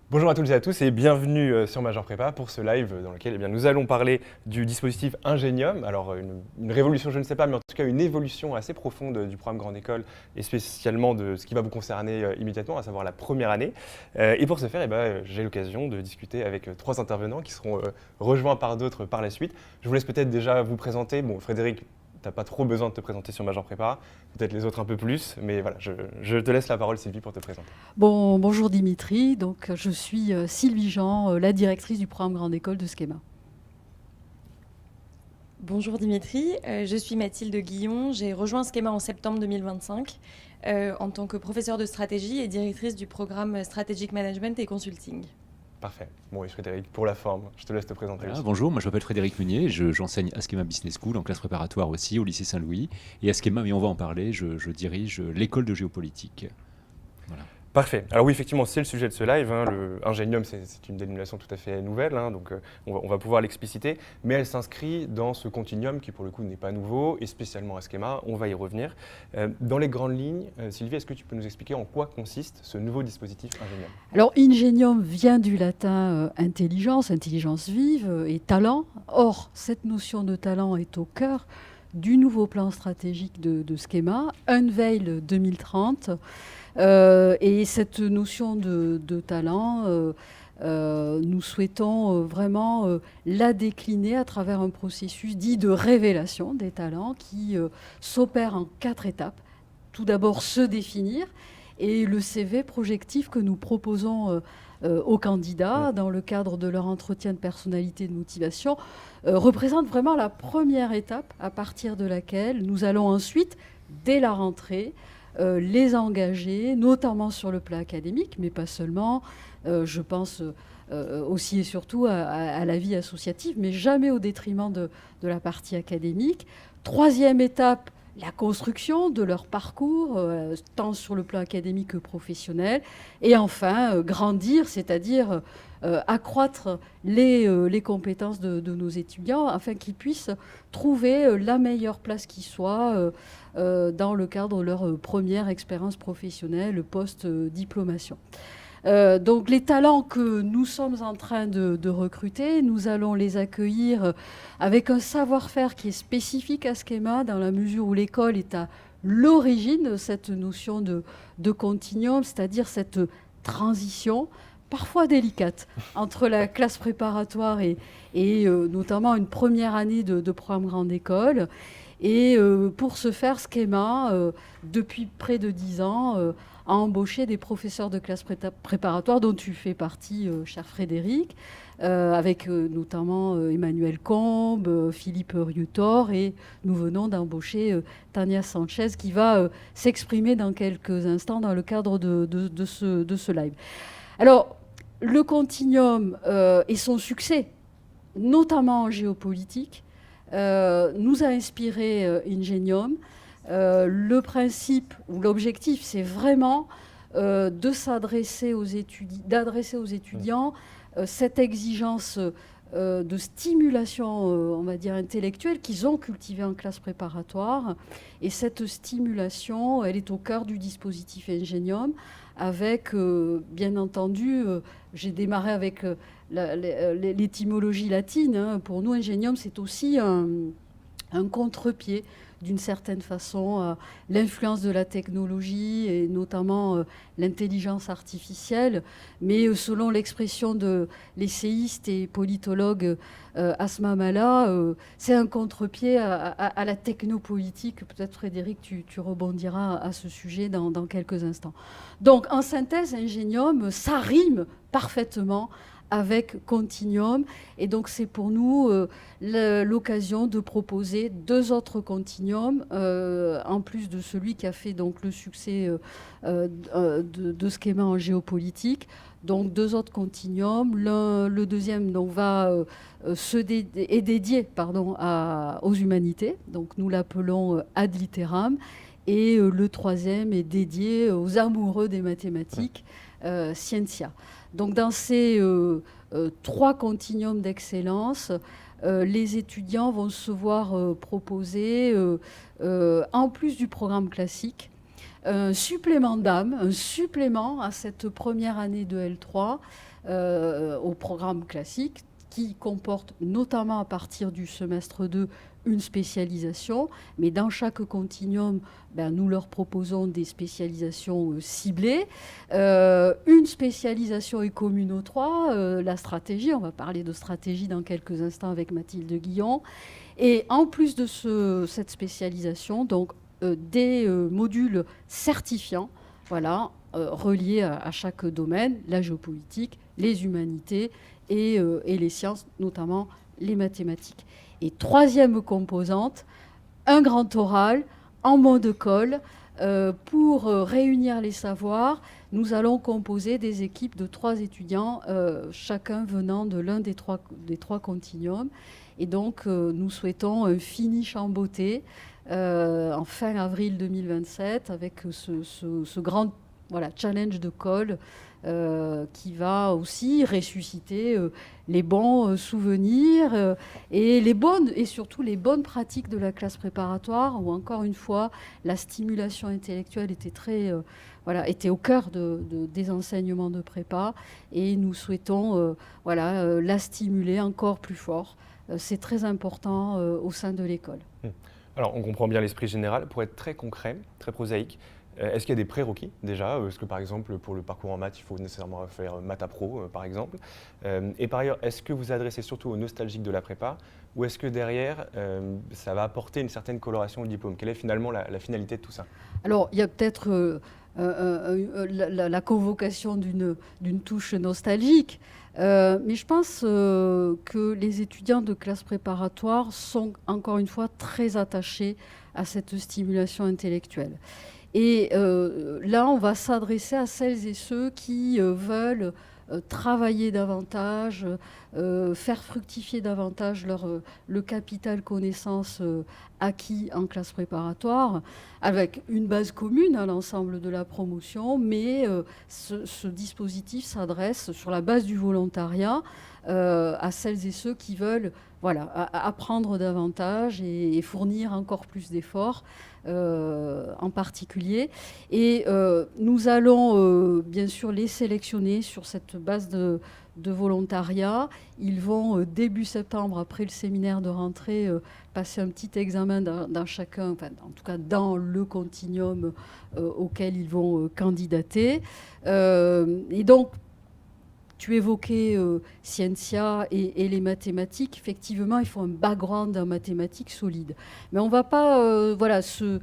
Bonjour à toutes et à tous et bienvenue sur Major Prépa pour ce live dans lequel nous allons parler du dispositif Ingenium. Alors une révolution je ne sais pas, mais en tout cas une évolution assez profonde du programme Grande École et spécialement de ce qui va vous concerner immédiatement, à savoir la première année. Et pour ce faire, j'ai l'occasion de discuter avec trois intervenants qui seront rejoints par d'autres par la suite. Je vous laisse peut-être déjà vous présenter. Bon, Frédéric, tu n'as pas trop besoin de te présenter sur Major Prépa, peut-être les autres un peu plus, mais voilà, je te laisse la parole Sylvie pour te présenter. Bonjour Dimitri, donc je suis Sylvie Jean, la directrice du programme Grande École de Schema. Bonjour Dimitri, je suis Mathilde Guillon, j'ai rejoint Schema en septembre 2025 en tant que professeure de stratégie et directrice du programme Strategic Management et Consulting. Parfait. Bon, et Frédéric, pour la forme, je te laisse te présenter. Voilà, bonjour, moi je m'appelle Frédéric Meunier, j'enseigne à Schema Business School en classe préparatoire aussi au lycée Saint-Louis. Et à Schema, mais on va en parler, je dirige l'école de géopolitique. Voilà. Parfait. Alors oui, effectivement, c'est le sujet de ce live. Le Ingenium, c'est une dénomination tout à fait nouvelle, donc on va pouvoir l'expliciter. Mais elle s'inscrit dans ce continuum qui, pour le coup, n'est pas nouveau, et spécialement à Schema. On va y revenir. Dans les grandes lignes, Sylvie, est-ce que tu peux nous expliquer en quoi consiste ce nouveau dispositif Ingenium ? Alors Ingenium vient du latin intelligence, intelligence vive et talent. Or, cette notion de talent est au cœur du nouveau plan stratégique de Schema, Unveil 2030. Et cette notion de talent, nous souhaitons vraiment la décliner à travers un processus dit de révélation des talents qui s'opère en 4 étapes. Tout d'abord, se définir et le CV projectif que nous proposons aux candidats dans le cadre de leur entretien de personnalité et de motivation représente vraiment la première étape à partir de laquelle nous allons ensuite, dès la rentrée, les engager, notamment sur le plan académique, mais pas seulement. Je pense aussi et surtout à la vie associative, mais jamais au détriment de la partie académique. Troisième étape, la construction de leur parcours, tant sur le plan académique que professionnel. Et enfin, grandir, c'est-à-dire accroître les compétences de nos étudiants afin qu'ils puissent trouver la meilleure place qui soit dans le cadre de leur première expérience professionnelle post-diplomation. Donc les talents que nous sommes en train de recruter, nous allons les accueillir avec un savoir-faire qui est spécifique à Schema dans la mesure où l'école est à l'origine de cette notion de continuum, c'est-à-dire cette transition parfois délicate entre la classe préparatoire et notamment une première année de programme grande école. Et pour ce faire, Schema, depuis près de 10 ans, a embauché des professeurs de classe préparatoire dont tu fais partie, cher Frédéric, avec notamment Emmanuel Combe, Philippe Riutor, et nous venons d'embaucher Tania Sanchez qui va s'exprimer dans quelques instants dans le cadre de ce live. Alors, le continuum et son succès, notamment en géopolitique, nous a inspiré Ingenium. Le principe ou l'objectif, c'est vraiment d'adresser aux étudiants cette exigence de stimulation, on va dire, intellectuelle qu'ils ont cultivée en classe préparatoire. Et cette stimulation, elle est au cœur du dispositif Ingenium, avec, bien entendu, j'ai démarré avec l'étymologie latine. Pour nous, Ingenium, c'est aussi un contre-pied d'une certaine façon à l'influence de la technologie et notamment l'intelligence artificielle. Mais selon l'expression de l'essayiste et politologue Asma Mala, c'est un contre-pied à la technopolitique. Peut-être Frédéric, tu rebondiras à ce sujet dans quelques instants. Donc en synthèse, Ingenium, ça rime parfaitement avec Continuum. Et donc, c'est pour nous l'occasion de proposer 2 autres continuums, en plus de celui qui a fait donc, le succès de Schema en géopolitique. Donc, 2 autres continuums. Le deuxième donc, est dédié aux humanités. Donc, nous l'appelons Ad Literam. Et le troisième est dédié aux amoureux des mathématiques, Scientia. Donc dans ces 3 continuums d'excellence, les étudiants vont se voir proposer, en plus du programme classique, un supplément d'âme, un supplément à cette première année de L3 au programme classique qui comporte notamment à partir du semestre 2 une spécialisation, mais dans chaque continuum, nous leur proposons des spécialisations ciblées. Une spécialisation est commune aux trois, la stratégie, on va parler de stratégie dans quelques instants avec Mathilde Guillon. Et en plus de cette spécialisation, donc des modules certifiants, voilà, reliés à chaque domaine, la géopolitique, les humanités et les sciences, notamment les mathématiques. Et troisième composante, un grand oral en mode colle. Pour réunir les savoirs, nous allons composer des équipes de 3 étudiants, chacun venant de l'un des trois continuums. Et donc, nous souhaitons un finish en beauté en fin avril 2027 avec ce grand challenge de colle qui va aussi ressusciter les bons souvenirs et surtout les bonnes pratiques de la classe préparatoire où, encore une fois, la stimulation intellectuelle était au cœur des enseignements de prépa et nous souhaitons la stimuler encore plus fort. C'est très important au sein de l'école. Alors, on comprend bien l'esprit général. Pour être très concret, très prosaïque, est-ce qu'il y a des prérequis déjà? Est-ce que par exemple pour le parcours en maths, il faut nécessairement faire maths à pro par exemple? Et par ailleurs, est-ce que vous adressez surtout aux nostalgiques de la prépa ou est-ce que derrière, ça va apporter une certaine coloration au diplôme? Quelle est finalement la finalité de tout ça? Alors, il y a peut-être la convocation d'une touche nostalgique, mais je pense que les étudiants de classe préparatoire sont encore une fois très attachés à cette stimulation intellectuelle. Et là, on va s'adresser à celles et ceux qui veulent travailler davantage, faire fructifier davantage le capital connaissance acquis en classe préparatoire, avec une base commune à l'ensemble de la promotion, mais ce dispositif s'adresse sur la base du volontariat à celles et ceux qui veulent apprendre davantage et fournir encore plus d'efforts en particulier. Et nous allons bien sûr les sélectionner sur cette base de volontariat. Ils vont début septembre, après le séminaire de rentrée, passer un petit examen dans chacun, enfin, en tout cas dans le continuum auquel ils vont candidater. Et donc, tu évoquais Scientia et les mathématiques. Effectivement, il faut un background en mathématiques solide. Mais on ne va pas se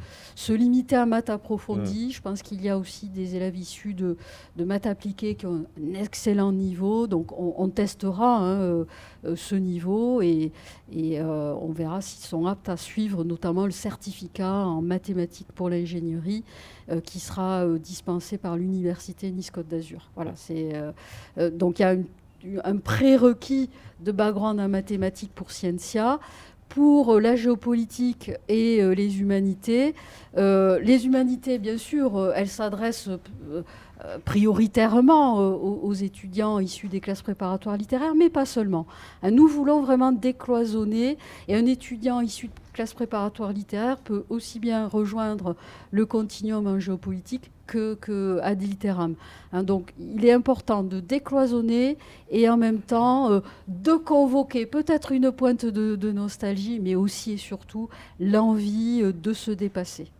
limiter à maths approfondies. Je pense qu'il y a aussi des élèves issus de maths appliquées qui ont un excellent niveau. Donc, on testera ce niveau et on verra s'ils sont aptes à suivre notamment le certificat en mathématiques pour l'ingénierie qui sera dispensé par l'université Nice-Côte d'Azur. Voilà, donc il y a un prérequis de background en mathématiques pour Scientia. Pour la géopolitique et les humanités, bien sûr, elles s'adressent prioritairement aux étudiants issus des classes préparatoires littéraires, mais pas seulement. Nous voulons vraiment décloisonner et un étudiant issu de classe préparatoire littéraire peut aussi bien rejoindre le continuum en géopolitique que ad litteram. Donc il est important de décloisonner et en même temps de convoquer peut-être une pointe de nostalgie, mais aussi et surtout l'envie de se dépasser.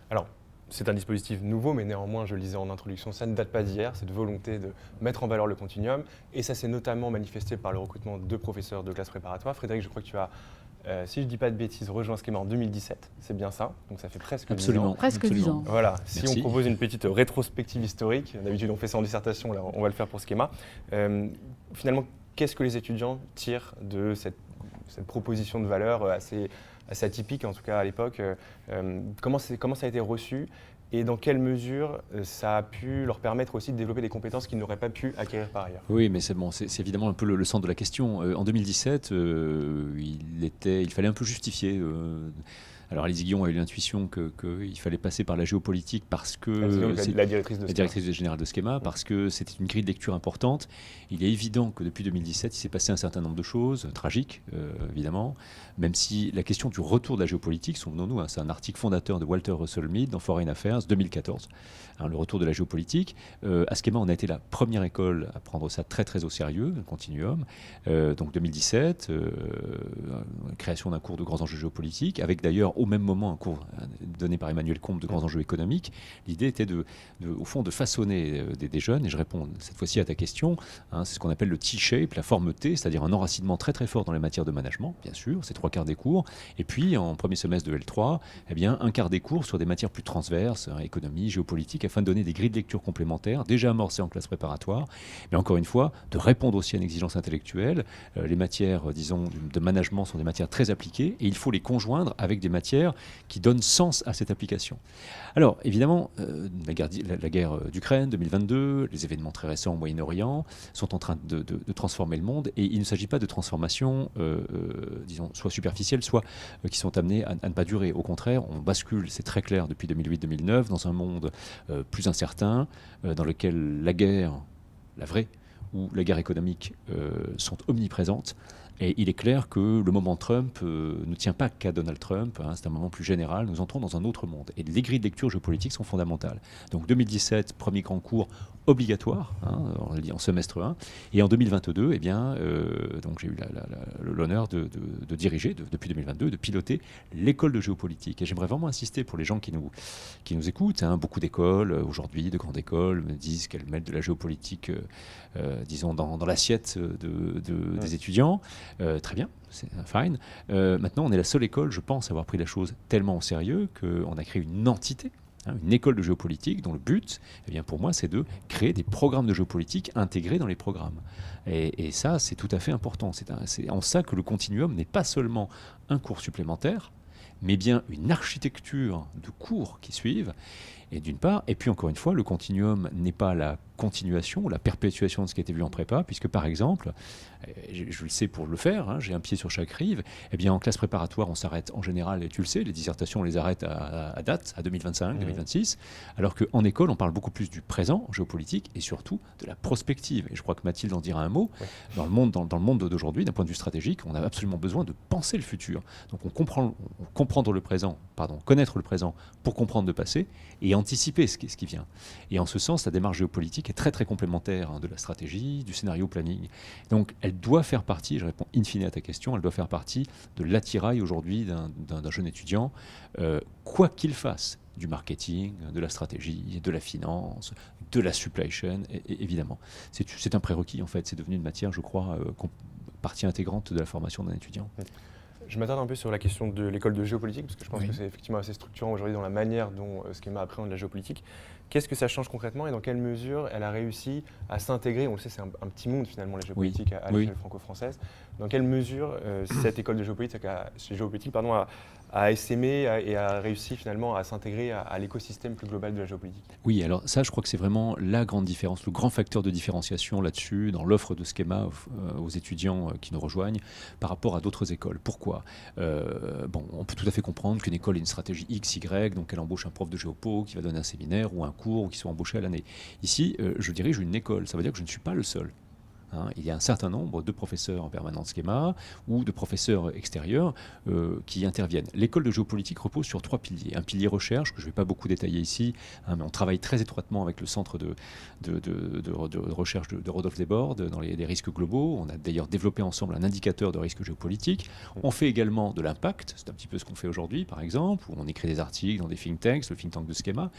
Alors, c'est un dispositif nouveau, mais néanmoins, je le disais en introduction, ça ne date pas d'hier, cette volonté de mettre en valeur le continuum. Et ça s'est notamment manifesté par le recrutement de professeurs de classe préparatoire. Frédéric, je crois que tu as, si je ne dis pas de bêtises, rejoint Schema en 2017, c'est bien ça? Donc ça fait presque 10 ans. Presque 10 ans. Voilà, si Merci. on propose une petite rétrospective historique, d'habitude on fait ça en dissertation, là on va le faire pour Schema. Finalement, qu'est-ce que les étudiants tirent de cette proposition de valeur assez atypique, en tout cas à l'époque? Comment ça a été reçu et dans quelle mesure ça a pu leur permettre aussi de développer des compétences qu'ils n'auraient pas pu acquérir par ailleurs? Oui, mais c'est évidemment un peu le centre de la question. En 2017, il fallait un peu justifier Alors Alice Guillon a eu l'intuition qu'il fallait passer par la géopolitique parce que La directrice de la directrice générale de Schema, parce que c'était une grille de lecture importante. Il est évident que depuis 2017, il s'est passé un certain nombre de choses, tragiques évidemment, même si la question du retour de la géopolitique, souvenons-nous, c'est un article fondateur de Walter Russell Mead dans Foreign Affairs 2014, le retour de la géopolitique. À Schema, on a été la première école à prendre ça très très au sérieux, le continuum. Donc 2017, création d'un cours de grands enjeux géopolitiques, avec d'ailleurs au même moment un cours donné par Emmanuel Combe de grands enjeux économiques. L'idée était au fond de façonner des jeunes, et je réponds cette fois-ci à ta question, c'est ce qu'on appelle le T-shape, la forme T, c'est-à-dire un enracinement très très fort dans les matières de management, bien sûr, c'est 3/4 des cours, et puis en premier semestre de L3, eh bien, 1/4 des cours sur des matières plus transverses, économie, géopolitique, afin de donner des grilles de lecture complémentaires, déjà amorcées en classe préparatoire, mais encore une fois, de répondre aussi à une exigence intellectuelle. Les matières, disons, de management sont des matières très appliquées, et il faut les conjoindre avec des matières qui donnent sens à cette application. Alors, évidemment, la guerre d'Ukraine 2022, les événements très récents au Moyen-Orient sont en train de transformer le monde, et il ne s'agit pas de transformations, disons, soit superficielles, soit qui sont amenées à ne pas durer. Au contraire, on bascule, c'est très clair, depuis 2008-2009, dans un monde plus incertain, dans lequel la guerre, la vraie, ou la guerre économique sont omniprésentes. Et il est clair que le moment Trump ne tient pas qu'à Donald Trump, c'est un moment plus général, nous entrons dans un autre monde. Et les grilles de lecture géopolitiques sont fondamentales. Donc 2017, premier grand cours obligatoire, en semestre 1. Et en 2022, eh bien, donc j'ai eu l'honneur de diriger, depuis 2022, de piloter l'école de géopolitique. Et j'aimerais vraiment insister pour les gens qui nous écoutent. Beaucoup d'écoles, aujourd'hui, de grandes écoles, me disent qu'elles mettent de la géopolitique, disons, dans l'assiette des étudiants. Très bien, c'est fine. Maintenant, on est la seule école, je pense, à avoir pris la chose tellement au sérieux qu'on a créé une entité, une école de géopolitique dont le but, eh bien, pour moi, c'est de créer des programmes de géopolitique intégrés dans les programmes. Et ça, c'est tout à fait important. C'est en ça que le continuum n'est pas seulement un cours supplémentaire, mais bien une architecture de cours qui suivent. Et d'une part, et puis encore une fois, le continuum n'est pas la continuation ou la perpétuation de ce qui a été vu en prépa, puisque par exemple, je le sais pour le faire, j'ai un pied sur chaque rive, eh bien en classe préparatoire, on s'arrête en général, et tu le sais, les dissertations, on les arrête à date, à 2025, 2026, alors qu'en école, on parle beaucoup plus du présent en géopolitique et surtout de la prospective. Et je crois que Mathilde en dira un mot. Oui. Dans le monde d'aujourd'hui, d'un point de vue stratégique, on a absolument besoin de penser le futur. Donc connaître le présent pour comprendre le passé et anticiper ce qui vient. Et en ce sens, la démarche géopolitique est très très complémentaire de la stratégie, du scénario planning. Donc elle doit faire partie, je réponds in fine à ta question, elle doit faire partie de l'attirail aujourd'hui d'un jeune étudiant, quoi qu'il fasse, du marketing, de la stratégie, de la finance, de la supply chain, et évidemment. C'est un prérequis en fait, c'est devenu une matière, je crois, partie intégrante de la formation d'un étudiant. Je m'attarde un peu sur la question de l'école de géopolitique, parce que je pense que c'est effectivement assez structurant aujourd'hui dans la manière dont Schema appréhende la géopolitique. Qu'est-ce que ça change concrètement et dans quelle mesure elle a réussi à s'intégrer? On le sait, c'est un petit monde finalement, la géopolitique à l'échelle franco-française. Dans quelle mesure cette école de géopolitique, a essaimé et a réussi finalement à s'intégrer à l'écosystème plus global de la géopolitique? Oui, alors ça, je crois que c'est vraiment la grande différence, le grand facteur de différenciation là-dessus, dans l'offre de Schema aux étudiants qui nous rejoignent par rapport à d'autres écoles. Pourquoi? On peut tout à fait comprendre qu'une école ait une stratégie X, Y, donc elle embauche un prof de géopo qui va donner un séminaire ou un cours ou qui soit embauché à l'année. Ici, je dirige une école, ça veut dire que je ne suis pas le seul. Il y a un certain nombre de professeurs en permanence Schema ou de professeurs extérieurs qui interviennent. L'école de géopolitique repose sur 3 piliers. Un pilier recherche, que je ne vais pas beaucoup détailler ici, mais on travaille très étroitement avec le centre de recherche de Rodolphe Desbordes dans les risques globaux. On a d'ailleurs développé ensemble un indicateur de risque géopolitique. On fait également de l'impact, c'est un petit peu ce qu'on fait aujourd'hui par exemple, où on écrit des articles dans des think tanks, le think tank de Schema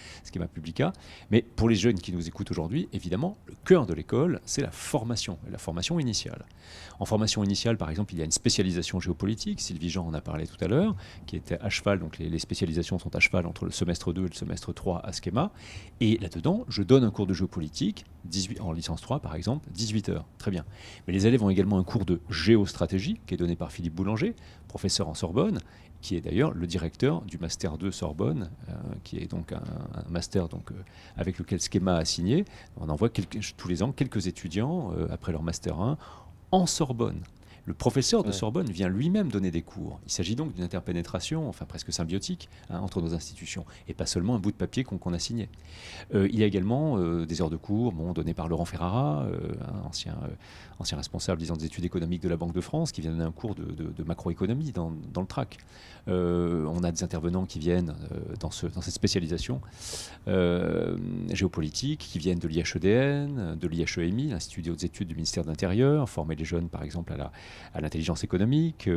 Publica. Mais pour les jeunes qui nous écoutent aujourd'hui, évidemment, le cœur de l'école, c'est la formation initiale. En formation initiale, par exemple, il y a une spécialisation géopolitique, Sylvie Jean en a parlé tout à l'heure, qui était à cheval, donc les spécialisations sont à cheval entre le semestre 2 et le semestre 3 à Schema, et là-dedans, je donne un cours de géopolitique, en licence 3 par exemple, 18 heures, très bien. Mais les élèves ont également un cours de géostratégie, qui est donné par Philippe Boulanger, professeur en Sorbonne, qui est d'ailleurs le directeur du Master 2 Sorbonne, qui est donc un master avec lequel Schema a signé. On envoie tous les ans quelques étudiants, après leur Master 1, en Sorbonne. Le professeur de Sorbonne vient lui-même donner des cours. Il s'agit donc d'une interpénétration, enfin presque symbiotique, entre nos institutions, et pas seulement un bout de papier qu'on a signé. Il y a également des heures de cours données par Laurent Ferrara, ancien responsable des études économiques de la Banque de France, qui vient donner un cours de macroéconomie dans le TRAC. On a des intervenants qui viennent dans cette spécialisation géopolitique, qui viennent de l'IHEDN, de l'IHEMI, l'Institut des hautes études du ministère de l'Intérieur, former les jeunes par exemple à l'intelligence économique.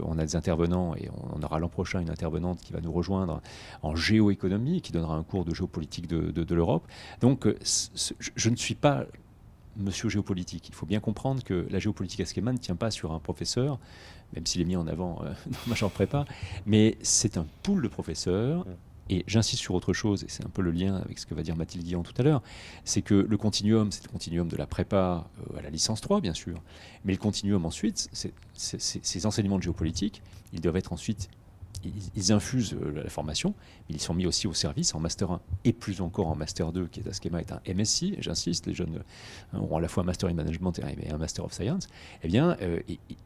On a des intervenants, et on aura l'an prochain une intervenante qui va nous rejoindre en géoéconomie, qui donnera un cours de géopolitique de l'Europe. Donc je ne suis pas monsieur géopolitique. Il faut bien comprendre que la géopolitique à Schema ne tient pas sur un professeur, même s'il est mis en avant dans ma chambre prépa, mais c'est un pool de professeurs. Et j'insiste sur autre chose, et c'est un peu le lien avec ce que va dire Mathilde Guillon tout à l'heure, c'est que le continuum, c'est le continuum de la prépa à la licence 3, bien sûr, mais le continuum ensuite, ces enseignements de géopolitique, ils doivent être ensuite, ils infusent la formation, mais ils sont mis aussi au service en Master 1, et plus encore en Master 2, qui est à Schema, est un MSc, et j'insiste, les jeunes auront à la fois un Master in Management et un Master of Science. Eh bien,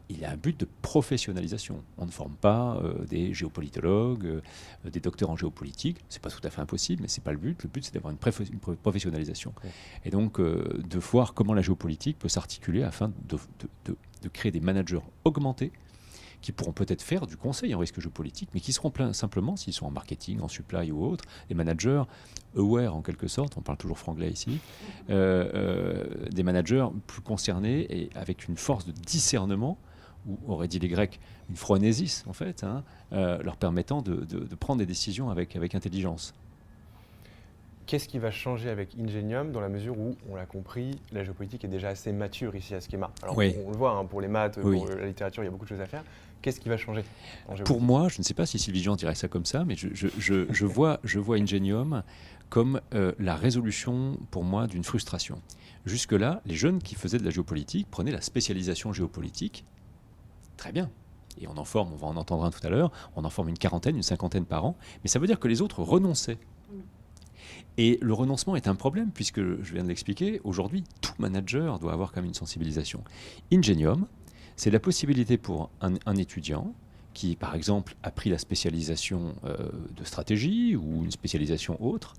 il a un but de professionnalisation. On ne forme pas des géopolitologues, des docteurs en géopolitique. C'est pas tout à fait impossible, mais c'est pas le but. Le but, c'est d'avoir une professionnalisation. Et donc, de voir comment la géopolitique peut s'articuler afin de créer des managers augmentés qui pourront peut-être faire du conseil en risque géopolitique, mais qui seront simplement, s'ils sont en marketing, en supply ou autre, des managers aware en quelque sorte, on parle toujours franglais ici, des managers plus concernés et avec une force de discernement, ou auraient dit les Grecs, une phronésis en fait, leur permettant de prendre des décisions avec intelligence. Qu'est-ce qui va changer avec Ingenium dans la mesure où, on l'a compris, la géopolitique est déjà assez mature ici à Schema. Alors, oui. On le voit, pour les maths, pour la littérature, il y a beaucoup de choses à faire. Qu'est-ce qui va changer en géopolitique ? Pour moi, je ne sais pas si Sylvie Jean dirait ça comme ça, mais je vois Ingenium comme la résolution, pour moi, d'une frustration. Jusque-là, les jeunes qui faisaient de la géopolitique prenaient la spécialisation géopolitique. Très bien. Et on en forme, on va en entendre un tout à l'heure, on en forme une quarantaine, une cinquantaine par an, mais ça veut dire que les autres renonçaient. Et le renoncement est un problème, puisque, je viens de l'expliquer, aujourd'hui, tout manager doit avoir quand même une sensibilisation. Ingenium, c'est la possibilité pour un étudiant qui, par exemple, a pris la spécialisation de stratégie ou une spécialisation autre,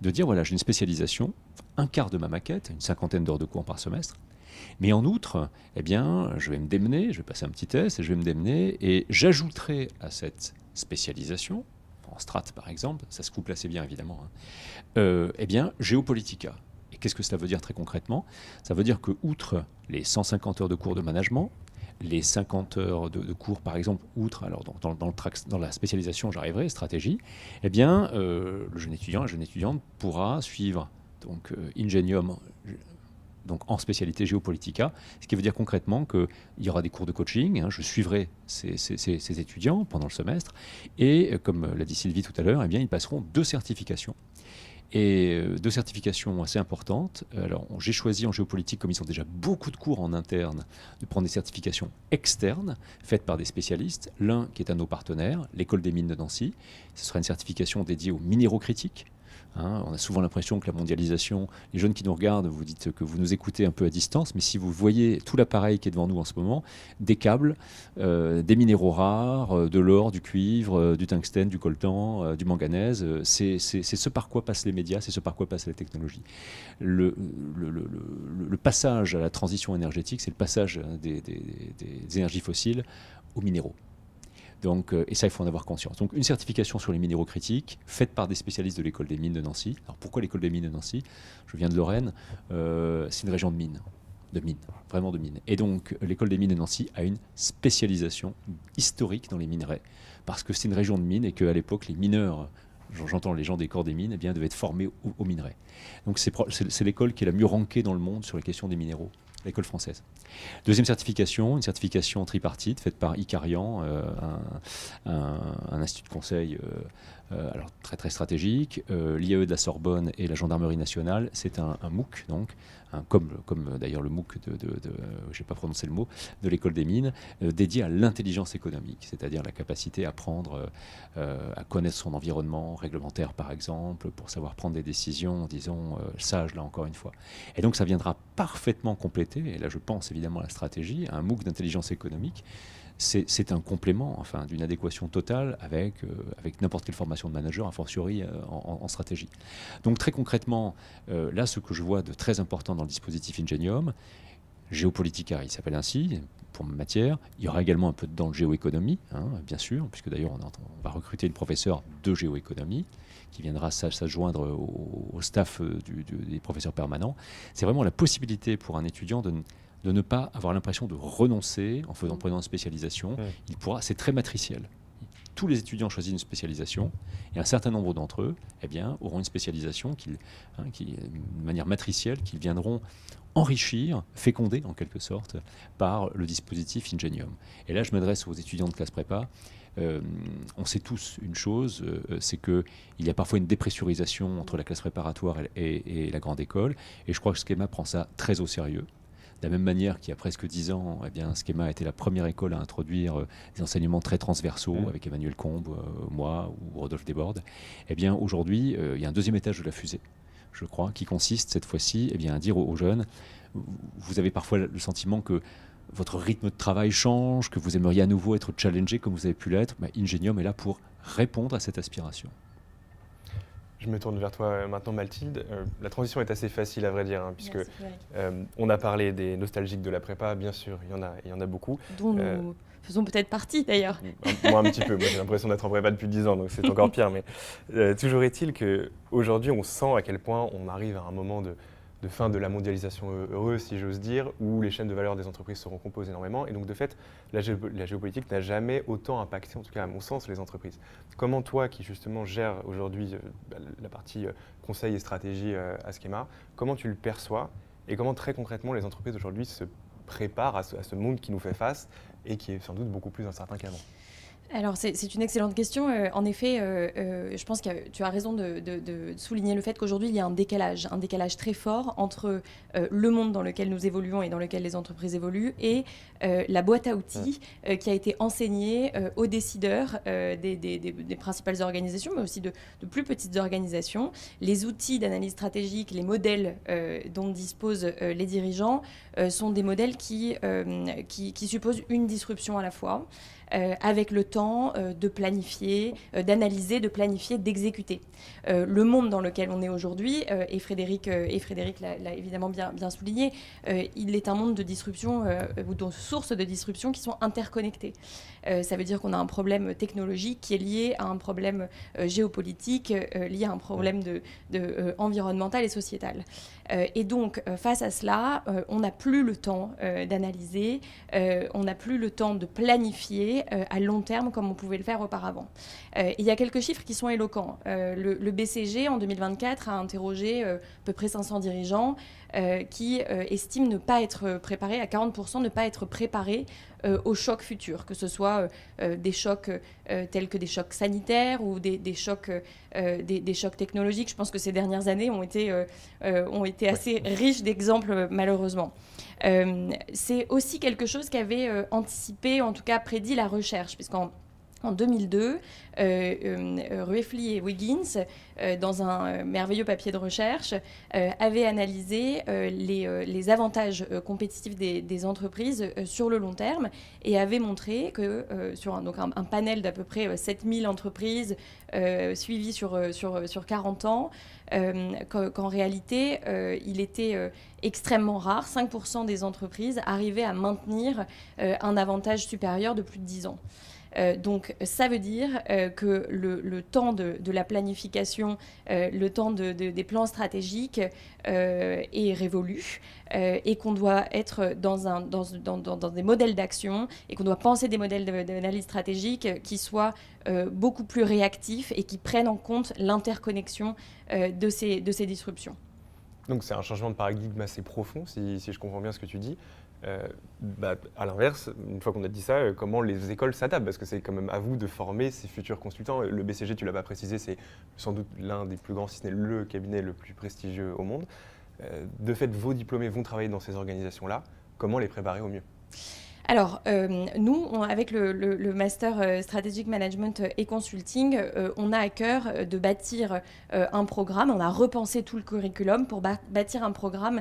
de dire, voilà, j'ai une spécialisation, un quart de ma maquette, une cinquantaine d'heures de cours par semestre, mais en outre, eh bien, je vais me démener, je vais passer un petit test, et je vais me démener, et j'ajouterai à cette spécialisation, en strat par exemple, ça se couple assez bien évidemment, eh bien, géopolitica. Et qu'est-ce que cela veut dire très concrètement ? Ça veut dire que, outre les 150 heures de cours de management, les 50 heures de cours par exemple, outre, alors dans la spécialisation j'arriverai, stratégie, eh bien, le jeune étudiant, la jeune étudiante pourra suivre donc, Ingenium, donc en spécialité géopolitica, ce qui veut dire concrètement qu'il y aura des cours de coaching, je suivrai ces étudiants pendant le semestre, et comme l'a dit Sylvie tout à l'heure, eh bien, ils passeront 2 certifications. Et 2 certifications assez importantes. Alors, j'ai choisi en géopolitique, comme ils ont déjà beaucoup de cours en interne, de prendre des certifications externes, faites par des spécialistes. L'un qui est un de nos partenaires, l'École des mines de Nancy. Ce sera une certification dédiée aux minéraux critiques. On a souvent l'impression que la mondialisation, les jeunes qui nous regardent, vous dites que vous nous écoutez un peu à distance, mais si vous voyez tout l'appareil qui est devant nous en ce moment, des câbles, des minéraux rares, de l'or, du cuivre, du tungstène, du coltan, du manganèse, c'est ce par quoi passent les médias, c'est ce par quoi passe la technologie. Le passage à la transition énergétique, c'est le passage des énergies fossiles aux minéraux. Donc, et ça, il faut en avoir conscience. Donc, une certification sur les minéraux critiques, faite par des spécialistes de l'École des mines de Nancy. Alors, pourquoi l'École des mines de Nancy ? Je viens de Lorraine. C'est une région de mines, vraiment de mines. Et donc, l'École des mines de Nancy a une spécialisation historique dans les minerais, parce que c'est une région de mines et qu'à l'époque, les mineurs, j'entends les gens des corps des mines, eh bien, devaient être formés aux minerais. Donc, c'est l'école qui est la mieux rankée dans le monde sur les questions des minéraux. L'école française. Deuxième certification, une certification tripartite faite par Icarian, un institut de conseil alors très très stratégique, l'IAE de la Sorbonne et la Gendarmerie nationale. C'est un MOOC, donc, comme d'ailleurs le MOOC je n'ai pas prononcé le mot, de l'école des mines, dédié à l'intelligence économique, c'est-à-dire la capacité à apprendre, à connaître son environnement, réglementaires, par exemple, pour savoir prendre des décisions, disons, sages, là encore une fois. Et donc ça viendra parfaitement compléter, et là je pense évidemment à la stratégie, un MOOC d'intelligence économique. C'est un complément, enfin, d'une adéquation totale avec n'importe quelle formation de manager, a fortiori en stratégie. Donc très concrètement, là, ce que je vois de très important dans le dispositif Ingenium, Géopolitica, il s'appelle ainsi, pour ma matière. Il y aura également un peu dans le géoéconomie, bien sûr, puisque d'ailleurs on va recruter une professeure de géoéconomie qui viendra s'adjoindre au staff des professeurs permanents. C'est vraiment la possibilité pour un étudiant de ne pas avoir l'impression de renoncer en prenant une spécialisation. C'est très matriciel. Tous les étudiants choisissent une spécialisation et un certain nombre d'entre eux auront une spécialisation de manière matricielle qu'ils viendront enrichir, féconder en quelque sorte par le dispositif Ingenium. Et là, je m'adresse aux étudiants de classe prépa. On sait tous une chose, c'est qu'il y a parfois une dépressurisation entre la classe préparatoire et la grande école. Et je crois que Schema prend ça très au sérieux. De la même manière qu'il y a presque 10 ans, Schema a été la première école à introduire des enseignements très transversaux avec Emmanuel Combes, moi ou Rodolphe Desbordes. Aujourd'hui, il y a un deuxième étage de la fusée, je crois, qui consiste cette fois-ci à dire aux jeunes, vous avez parfois le sentiment que votre rythme de travail change, que vous aimeriez à nouveau être challengé comme vous avez pu l'être. Ingenium est là pour répondre à cette aspiration. Je me tourne vers toi maintenant, Mathilde. La transition est assez facile, à vrai dire, puisque on a parlé des nostalgiques de la prépa, bien sûr, il y en a beaucoup. Dont nous faisons peut-être partie, d'ailleurs. Moi, un petit peu. Moi, j'ai l'impression d'être en prépa depuis 10 ans, donc c'est encore pire. Mais toujours est-il qu'aujourd'hui, on sent à quel point on arrive à un moment de fin de la mondialisation heureuse, si j'ose dire, où les chaînes de valeur des entreprises se recomposent énormément. Et donc, de fait, la géopolitique n'a jamais autant impacté, en tout cas à mon sens, les entreprises. Comment toi, qui justement gères aujourd'hui la partie conseil et stratégie à Schema, comment tu le perçois et comment très concrètement les entreprises aujourd'hui se préparent à ce monde qui nous fait face et qui est sans doute beaucoup plus incertain qu'avant? Alors, c'est une excellente question. En effet, je pense que tu as raison de souligner le fait qu'aujourd'hui, il y a un décalage très fort entre le monde dans lequel nous évoluons et dans lequel les entreprises évoluent et la boîte à outils qui a été enseignée aux décideurs des principales organisations, mais aussi de plus petites organisations. Les outils d'analyse stratégique, les modèles dont disposent les dirigeants sont des modèles qui supposent une disruption à la fois. Avec le temps de planifier, d'analyser, de planifier, d'exécuter. Le monde dans lequel on est aujourd'hui, et Frédéric l'a évidemment bien souligné, il est un monde de disruption ou de sources de disruption qui sont interconnectées. Ça veut dire qu'on a un problème technologique qui est lié à un problème géopolitique, lié à un problème environnemental et sociétal. Et donc, face à cela, on n'a plus le temps d'analyser, on n'a plus le temps de planifier à long terme comme on pouvait le faire auparavant. Il y a quelques chiffres qui sont éloquents. Le BCG, en 2024, a interrogé à peu près 500 dirigeants qui estiment ne pas être préparés, à 40%, ne pas être préparés aux chocs futurs, que ce soit des chocs tels que des chocs sanitaires ou des chocs technologiques. Je pense que ces dernières années ont été assez riches d'exemples, malheureusement. C'est aussi quelque chose qu'avait anticipé, en tout cas prédit la recherche, puisqu'en 2002, Rueffli et Wiggins, dans un merveilleux papier de recherche, avaient analysé les avantages compétitifs des entreprises sur le long terme et avaient montré que sur un panel d'à peu près 7000 entreprises suivies sur 40 ans, qu'en réalité, il était extrêmement rare, 5% des entreprises arrivaient à maintenir un avantage supérieur de plus de 10 ans. Donc ça veut dire que le temps de la planification, le temps des plans stratégiques est révolu et qu'on doit être dans des modèles d'action et qu'on doit penser des modèles d'analyse stratégique qui soient beaucoup plus réactifs et qui prennent en compte l'interconnexion de ces disruptions. Donc c'est un changement de paradigme assez profond, si je comprends bien ce que tu dis. À l'inverse, une fois qu'on a dit ça, comment les écoles s'adaptent? Parce que c'est quand même à vous de former ces futurs consultants. Le BCG, tu ne l'as pas précisé, c'est sans doute l'un des plus grands, si ce n'est le cabinet le plus prestigieux au monde. De fait, vos diplômés vont travailler dans ces organisations-là. Comment les préparer au mieux? Alors, nous, avec le Master Strategic Management et Consulting, on a à cœur de bâtir un programme. On a repensé tout le curriculum pour bâtir un programme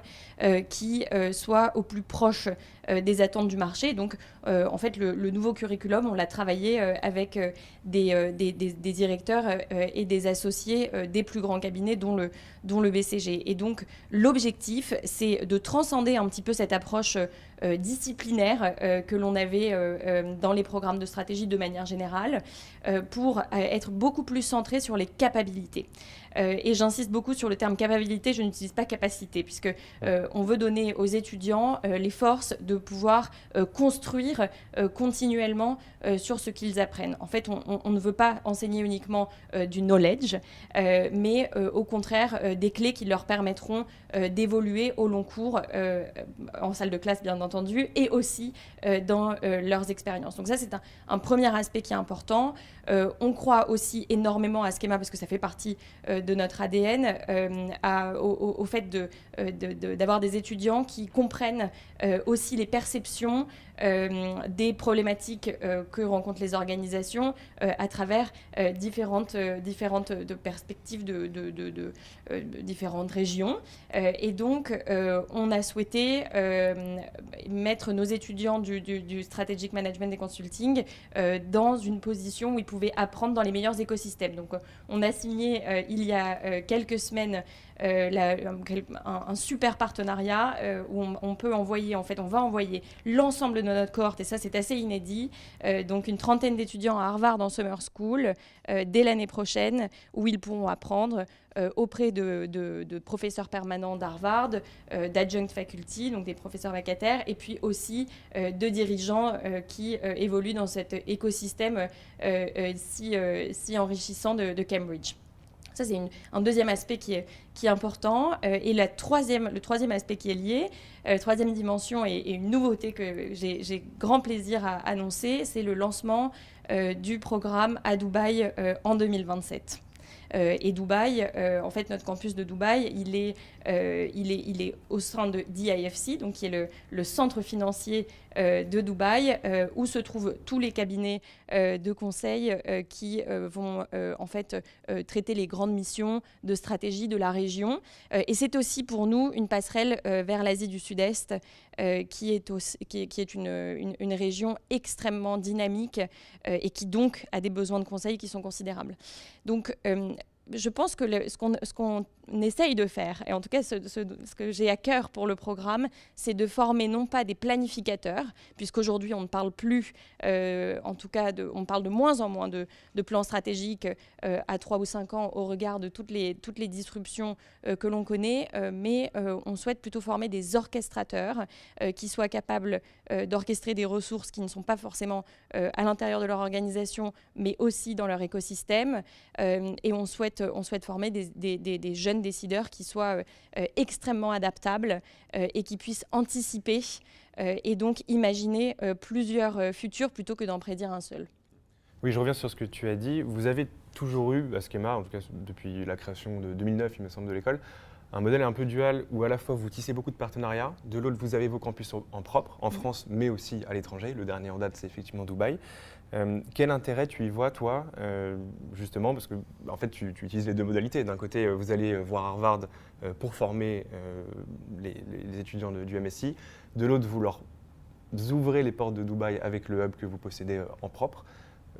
qui soit au plus proche des attentes du marché. Donc, en fait, le nouveau curriculum, on l'a travaillé avec des directeurs et des associés des plus grands cabinets, dont le BCG. Et donc, l'objectif, c'est de transcender un petit peu cette approche disciplinaire que l'on avait dans les programmes de stratégie de manière générale, pour être beaucoup plus centré sur les capacités. Et j'insiste beaucoup sur le terme capacité, je n'utilise pas capacité, puisque on veut donner aux étudiants les forces de pouvoir construire continuellement sur ce qu'ils apprennent. En fait, on ne veut pas enseigner uniquement du knowledge, mais au contraire des clés qui leur permettront d'évoluer au long cours, en salle de classe bien entendu, et aussi dans leurs expériences. Donc ça, c'est un premier aspect qui est important. On croit aussi énormément à Schema, parce que ça fait partie de notre ADN, au fait d'avoir des étudiants qui comprennent aussi les perceptions des problématiques que rencontrent les organisations à travers différentes perspectives de différentes régions. Et donc, on a souhaité mettre nos étudiants du Strategic Management et Consulting dans une position où ils pouvaient apprendre dans les meilleurs écosystèmes. Donc, on a signé il y a quelques semaines un super partenariat où on peut envoyer, en fait, on va envoyer l'ensemble de notre cohorte, et ça c'est assez inédit, donc une trentaine d'étudiants à Harvard en Summer School dès l'année prochaine, où ils pourront apprendre auprès de professeurs permanents d'Harvard, d'adjunct faculty, donc des professeurs vacataires, et puis aussi de dirigeants qui évoluent dans cet écosystème si enrichissant de Cambridge. Ça, c'est un deuxième aspect qui est important. Et le troisième aspect qui est lié, troisième dimension et une nouveauté que j'ai grand plaisir à annoncer, c'est le lancement du programme à Dubaï en 2027. Et Dubaï, en fait, notre campus de Dubaï, il est au sein de DIFC, donc qui est le centre financier de Dubaï, où se trouvent tous les cabinets de conseil qui vont en fait traiter les grandes missions de stratégie de la région. Et c'est aussi pour nous une passerelle vers l'Asie du Sud-Est, qui est une région extrêmement dynamique et qui donc a des besoins de conseil qui sont considérables. Donc, je pense que ce qu'on essaye de faire, et en tout cas ce que j'ai à cœur pour le programme, c'est de former non pas des planificateurs, puisqu'aujourd'hui on ne parle plus, en tout cas on parle de moins en moins de plans stratégiques à 3 ou 5 ans au regard de toutes les disruptions que l'on connaît, mais on souhaite plutôt former des orchestrateurs qui soient capables d'orchestrer des ressources qui ne sont pas forcément à l'intérieur de leur organisation, mais aussi dans leur écosystème, et on souhaite former des jeunes décideurs qui soient extrêmement adaptables et qui puissent anticiper et donc imaginer plusieurs futurs plutôt que d'en prédire un seul. Oui, je reviens sur ce que tu as dit. Vous avez toujours eu à Schema, en tout cas depuis la création de 2009, il me semble, de l'école, un modèle un peu dual où à la fois vous tissez beaucoup de partenariats, de l'autre vous avez vos campus en propre, en France, mais aussi à l'étranger. Le dernier en date, c'est effectivement Dubaï. Quel intérêt tu y vois, toi, justement, parce que en fait, tu utilises les deux modalités. D'un côté, vous allez voir Harvard pour former les étudiants du MSI. De l'autre, vous leur ouvrez les portes de Dubaï avec le hub que vous possédez en propre.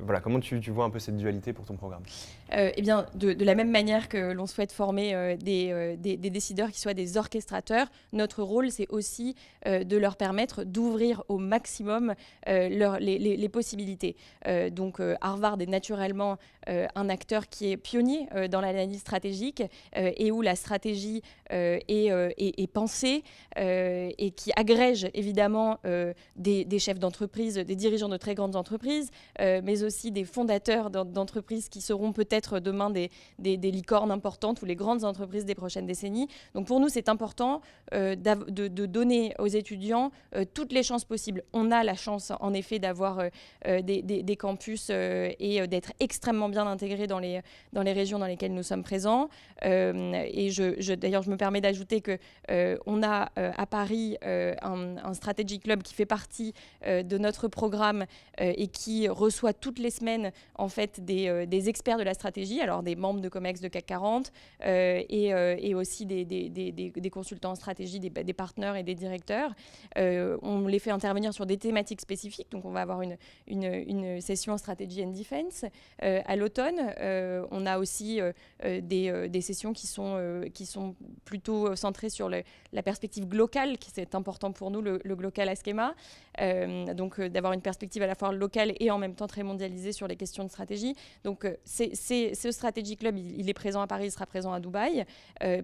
Voilà, comment tu vois un peu cette dualité pour ton programme ? Eh bien, de la même manière que l'on souhaite former des décideurs qui soient des orchestrateurs, notre rôle, c'est aussi de leur permettre d'ouvrir au maximum les possibilités. Donc, Harvard est naturellement un acteur qui est pionnier dans l'analyse stratégique et où la stratégie est pensée et qui agrège évidemment des chefs d'entreprise, des dirigeants de très grandes entreprises, mais aussi des fondateurs d'entreprises qui seront peut-être être demain des licornes importantes ou les grandes entreprises des prochaines décennies. Donc pour nous, c'est important de donner aux étudiants toutes les chances possibles. On a la chance, en effet, d'avoir des campus et d'être extrêmement bien intégrés dans les régions dans lesquelles nous sommes présents. Et d'ailleurs, je me permets d'ajouter qu'on a à Paris un Strategy Club qui fait partie de notre programme et qui reçoit toutes les semaines en fait des experts de la stratégie, alors des membres de COMEX de CAC 40 et aussi des consultants en stratégie, des partenaires et des directeurs. On les fait intervenir sur des thématiques spécifiques, donc on va avoir une session Strategy and Defense à l'automne. On a aussi des sessions qui sont plutôt centrées sur la perspective globale, qui c'est important pour nous, le Glocal à Schema. Donc d'avoir une perspective à la fois locale et en même temps très mondialisée sur les questions de stratégie. Donc ce Strategy Club, il est présent à Paris, il sera présent à Dubaï,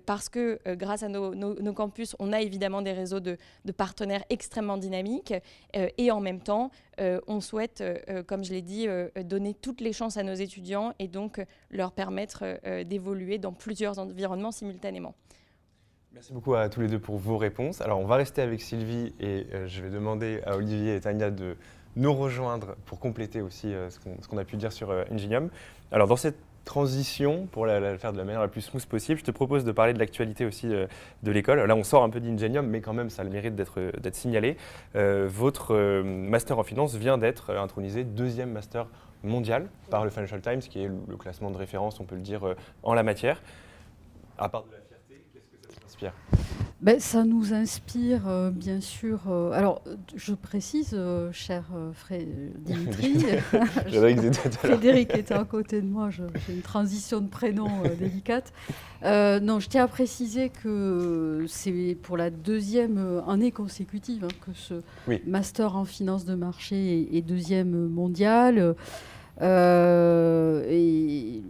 parce que grâce à nos campus, on a évidemment des réseaux de partenaires extrêmement dynamiques et en même temps, on souhaite, comme je l'ai dit, donner toutes les chances à nos étudiants et donc leur permettre d'évoluer dans plusieurs environnements simultanément. Merci beaucoup à tous les deux pour vos réponses. Alors on va rester avec Sylvie et je vais demander à Olivier et Tania de nous rejoindre pour compléter aussi ce qu'on a pu dire sur Ingenium. Alors dans cette transition, pour la faire de la manière la plus smooth possible, je te propose de parler de l'actualité aussi de l'école. Là on sort un peu d'Ingenium, mais quand même ça a le mérite d'être signalé. Votre master en finance vient d'être intronisé deuxième master mondial par le Financial Times, qui est le classement de référence, on peut le dire, en la matière. À part de la fierté, qu'est-ce que ça vous inspire ? Ça nous inspire, bien sûr. Alors, je précise, cher Dimitri, Frédéric était à côté de moi, j'ai une transition de prénom délicate. Non, je tiens à préciser que c'est pour la deuxième année consécutive que ce master en finance de marché est deuxième mondial. Et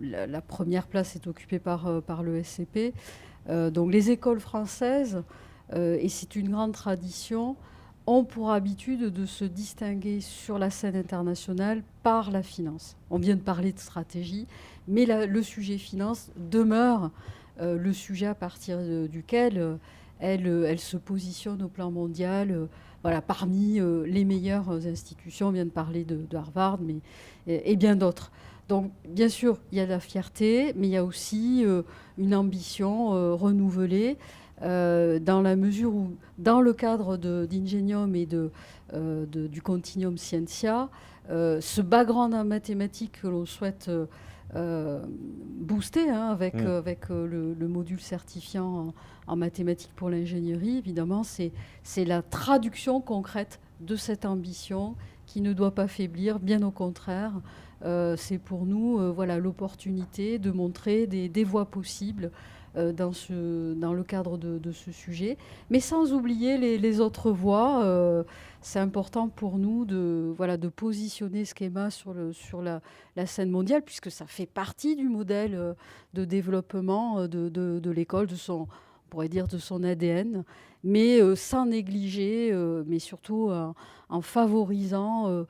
la première place est occupée par le SCP. Donc les écoles françaises, et c'est une grande tradition, ont pour habitude de se distinguer sur la scène internationale par la finance. On vient de parler de stratégie, mais le sujet finance demeure le sujet à partir duquel elle se positionne au plan mondial, parmi les meilleures institutions. On vient de parler de Harvard, et bien d'autres. Donc, bien sûr, il y a de la fierté, mais il y a aussi une ambition renouvelée dans la mesure où, dans le cadre d'Ingenium et du Continuum Scientia, ce background en mathématiques que l'on souhaite booster avec le module certifiant en mathématiques pour l'ingénierie, évidemment, c'est la traduction concrète de cette ambition qui ne doit pas faiblir, bien au contraire. C'est pour nous l'opportunité de montrer des voies possibles dans le cadre de ce sujet, mais sans oublier les autres voies. C'est important pour nous de positionner Schema sur la scène mondiale, puisque ça fait partie du modèle de développement de l'école, on pourrait dire de son ADN, mais sans négliger, mais surtout en favorisant,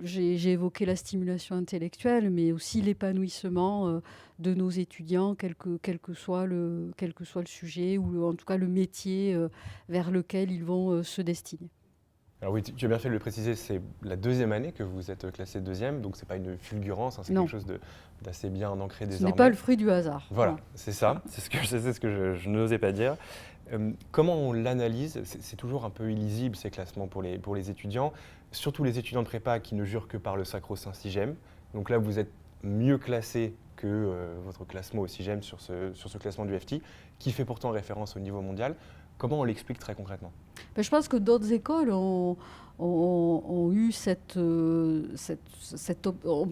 j'ai évoqué la stimulation intellectuelle, mais aussi l'épanouissement de nos étudiants, quel que soit le sujet, ou en tout cas le métier vers lequel ils vont se destiner. Alors oui, tu as bien fait de le préciser, c'est la deuxième année que vous êtes classé deuxième, donc c'est pas une fulgurance, c'est quelque chose d'assez bien ancré désormais. Ce n'est pas le fruit du hasard. Voilà, c'est ça, c'est ce que je n'osais pas dire. Comment on l'analyse ? C'est toujours un peu illisible ces classements pour les étudiants, surtout les étudiants de prépa qui ne jurent que par le sacro-saint SIGEM. Donc là, vous êtes mieux classé que votre classement au SIGEM sur ce classement du FT, qui fait pourtant référence au niveau mondial. Comment on l'explique très concrètement ? Je pense que d'autres écoles ont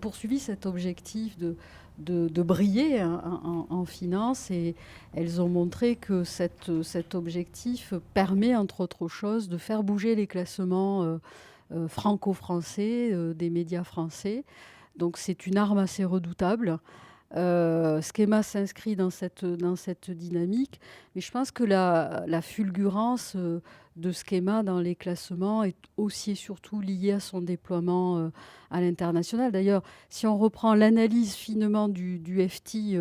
poursuivi cet objectif de briller en finance, et elles ont montré que cet objectif permet, entre autres choses, de faire bouger les classements franco-français des médias français. Donc c'est une arme assez redoutable. Schema s'inscrit dans cette dynamique, mais je pense que la fulgurance de Schema dans les classements est aussi et surtout lié à son déploiement à l'international. D'ailleurs, si on reprend l'analyse finement du FT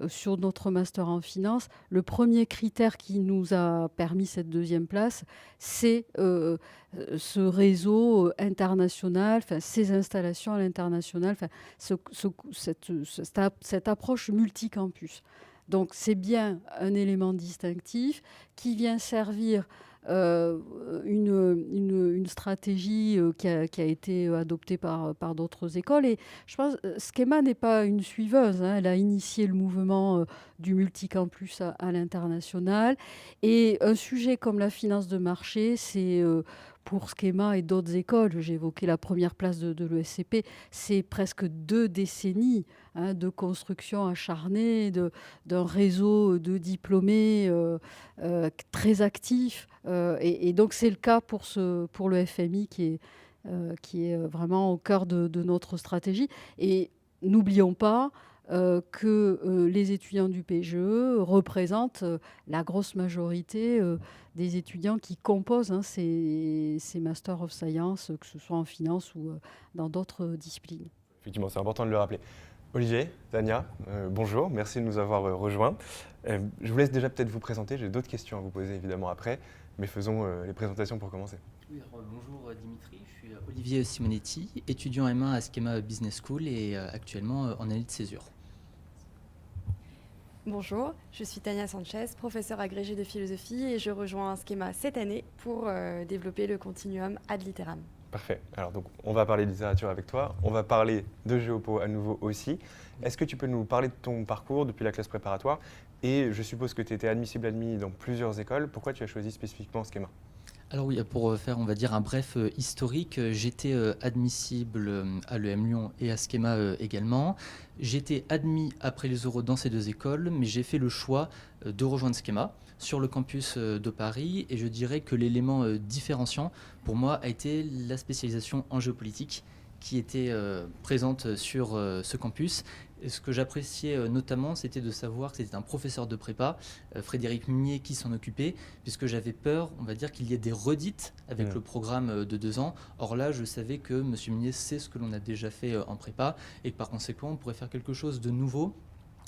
sur notre master en finance, le premier critère qui nous a permis cette deuxième place, c'est ce réseau international, ces installations à l'international, cette approche multicampus. Donc c'est bien un élément distinctif qui vient servir une stratégie qui a été adoptée par d'autres écoles. Et je pense que Schema n'est pas une suiveuse. Elle a initié le mouvement du multicampus à l'international. Et un sujet comme la finance de marché, c'est pour Schema et d'autres écoles, j'ai évoqué la première place de l'ESCP, c'est presque 2 décennies de construction acharnée, d'un réseau de diplômés très actifs. Et donc c'est le cas pour le FMI qui est vraiment au cœur de notre stratégie. Et n'oublions pas que les étudiants du PGE représentent la grosse majorité des étudiants qui composent ces Masters of Science, que ce soit en finance ou dans d'autres disciplines. Effectivement, c'est important de le rappeler. Olivier, Tania, bonjour, merci de nous avoir rejoints. Je vous laisse déjà peut-être vous présenter, j'ai d'autres questions à vous poser évidemment après, mais faisons les présentations pour commencer. Oui, bonjour Dimitri, je suis Olivier Simonetti, étudiant M1 à Schema Business School et actuellement en année de césure. Bonjour, je suis Tania Sanchez, professeure agrégée de philosophie et je rejoins Schema cette année pour développer le continuum ad litteram. Parfait. Alors donc on va parler de littérature avec toi, on va parler de géopo à nouveau aussi. Est-ce que tu peux nous parler de ton parcours depuis la classe préparatoire? Et je suppose que tu étais admis dans plusieurs écoles. Pourquoi tu as choisi spécifiquement Schema? Alors oui, pour faire, on va dire, un bref historique, j'étais admissible à l'EM Lyon et à Schema également. J'étais admis après les oraux dans ces 2 écoles, mais j'ai fait le choix de rejoindre Schema sur le campus de Paris. Et je dirais que l'élément différenciant, pour moi, a été la spécialisation en géopolitique qui était présente sur ce campus. Et ce que j'appréciais notamment, c'était de savoir que c'était un professeur de prépa, Frédéric Munier, qui s'en occupait, puisque j'avais peur, on va dire, qu'il y ait des redites avec le programme de 2 ans. Or là, je savais que M. Munier sait ce que l'on a déjà fait en prépa, et que par conséquent, on pourrait faire quelque chose de nouveau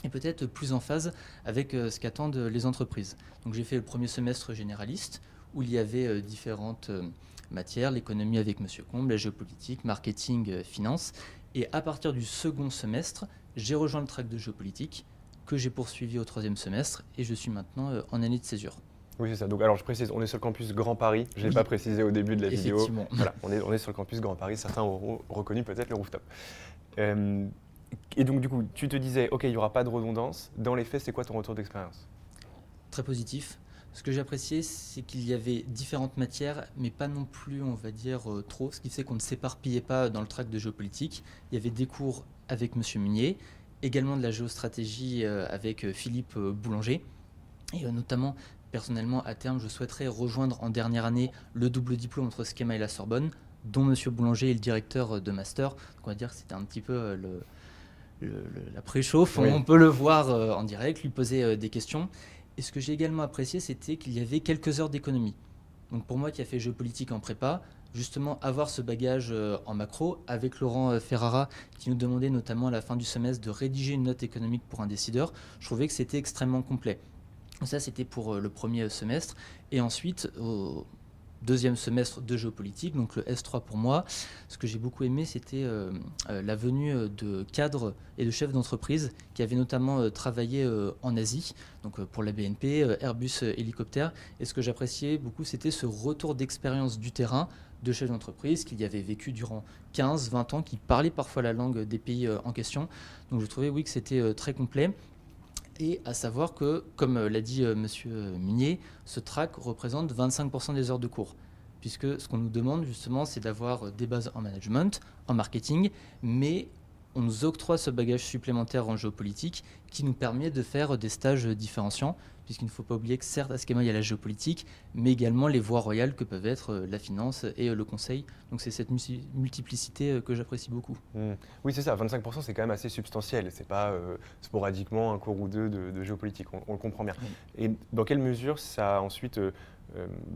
et peut-être plus en phase avec ce qu'attendent les entreprises. Donc j'ai fait le premier semestre généraliste, où il y avait différentes matières, l'économie avec M. Combe, la géopolitique, marketing, finance. Et à partir du second semestre, j'ai rejoint le track de géopolitique que j'ai poursuivi au 3e semestre et je suis maintenant en année de césure. Oui, c'est ça. Donc, alors je précise, on est sur le campus Grand Paris. Je ne l'ai pas précisé au début de la vidéo. Effectivement. Voilà, on est sur le campus Grand Paris. Certains auront reconnu peut-être le rooftop. Et donc, du coup, tu te disais, OK, il n'y aura pas de redondance. Dans les faits, c'est quoi ton retour d'expérience? Très positif. Ce que j'appréciais, c'est qu'il y avait différentes matières, mais pas non plus, on va dire, trop, ce qui fait qu'on ne s'éparpillait pas dans le track de géopolitique. Il y avait des cours avec M. Munier, également de la géostratégie avec Philippe Boulanger, et notamment, personnellement, à terme, je souhaiterais rejoindre en dernière année le double diplôme entre Schema et la Sorbonne, dont M. Boulanger est le directeur de master. Donc on va dire que c'était un petit peu la préchauffe, oui. On peut le voir en direct, lui poser des questions. Et ce que j'ai également apprécié, c'était qu'il y avait quelques heures d'économie. Donc pour moi qui a fait géopolitique en prépa, justement avoir ce bagage en macro avec Laurent Ferrara qui nous demandait notamment à la fin du semestre de rédiger une note économique pour un décideur, je trouvais que c'était extrêmement complet. Ça c'était pour le premier semestre. Et ensuite, au 2e semestre de géopolitique, donc le S3 pour moi, ce que j'ai beaucoup aimé, c'était la venue de cadres et de chefs d'entreprise qui avaient notamment travaillé en Asie, donc pour la BNP, Airbus Hélicoptère. Et ce que j'appréciais beaucoup, c'était ce retour d'expérience du terrain de chefs d'entreprise qui y avaient vécu durant 15-20 ans, qui parlaient parfois la langue des pays en question. Donc je trouvais, oui, que c'était très complet. Et à savoir que, comme l'a dit M. Munier, ce track représente 25% des heures de cours. Puisque ce qu'on nous demande justement, c'est d'avoir des bases en management, en marketing, mais on nous octroie ce bagage supplémentaire en géopolitique qui nous permet de faire des stages différenciants, puisqu'il ne faut pas oublier que certes à Schema il y a la géopolitique, mais également les voies royales que peuvent être la finance et le conseil. Donc c'est cette multiplicité que j'apprécie beaucoup. Oui c'est ça, 25% c'est quand même assez substantiel, c'est pas sporadiquement un cours ou deux de géopolitique, on le comprend bien. Et dans quelle mesure ça a ensuite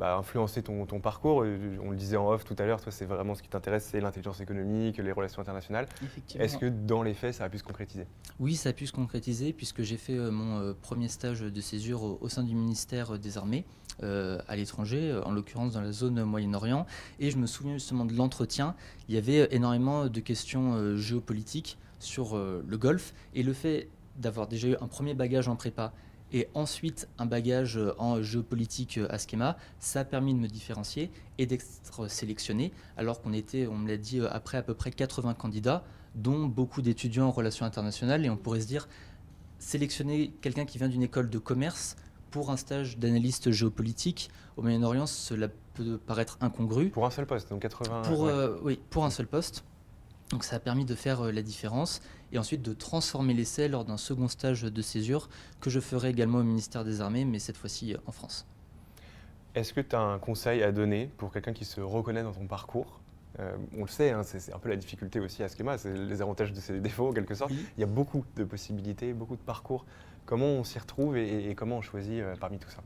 influencé ton parcours. On le disait en off tout à l'heure, toi c'est vraiment ce qui t'intéresse, c'est l'intelligence économique, les relations internationales. Effectivement. Est-ce que dans les faits, ça a pu se concrétiser? Oui, ça a pu se concrétiser puisque j'ai fait mon premier stage de césure au sein du ministère des Armées à l'étranger, en l'occurrence dans la zone Moyen-Orient. Et je me souviens justement de l'entretien. Il y avait énormément de questions géopolitiques sur le Golfe. Et le fait d'avoir déjà eu un premier bagage en prépa et ensuite un bagage en géopolitique à Schema, ça a permis de me différencier et d'être sélectionné, alors qu'on était, on me l'a dit, après à peu près 80 candidats, dont beaucoup d'étudiants en relations internationales, et on pourrait se dire, sélectionner quelqu'un qui vient d'une école de commerce pour un stage d'analyste géopolitique au Moyen-Orient, cela peut paraître incongru. Pour un seul poste, donc 80... Oui, pour un seul poste. Donc ça a permis de faire la différence et ensuite de transformer l'essai lors d'un second stage de césure que je ferai également au ministère des Armées, mais cette fois-ci en France. Est-ce que tu as un conseil à donner pour quelqu'un qui se reconnaît dans ton parcours? On le sait, hein, c'est un peu la difficulté aussi à Schema, c'est les avantages de ses défauts en quelque sorte. Oui. Il y a beaucoup de possibilités, beaucoup de parcours. Comment on s'y retrouve et comment on choisit parmi tout ça?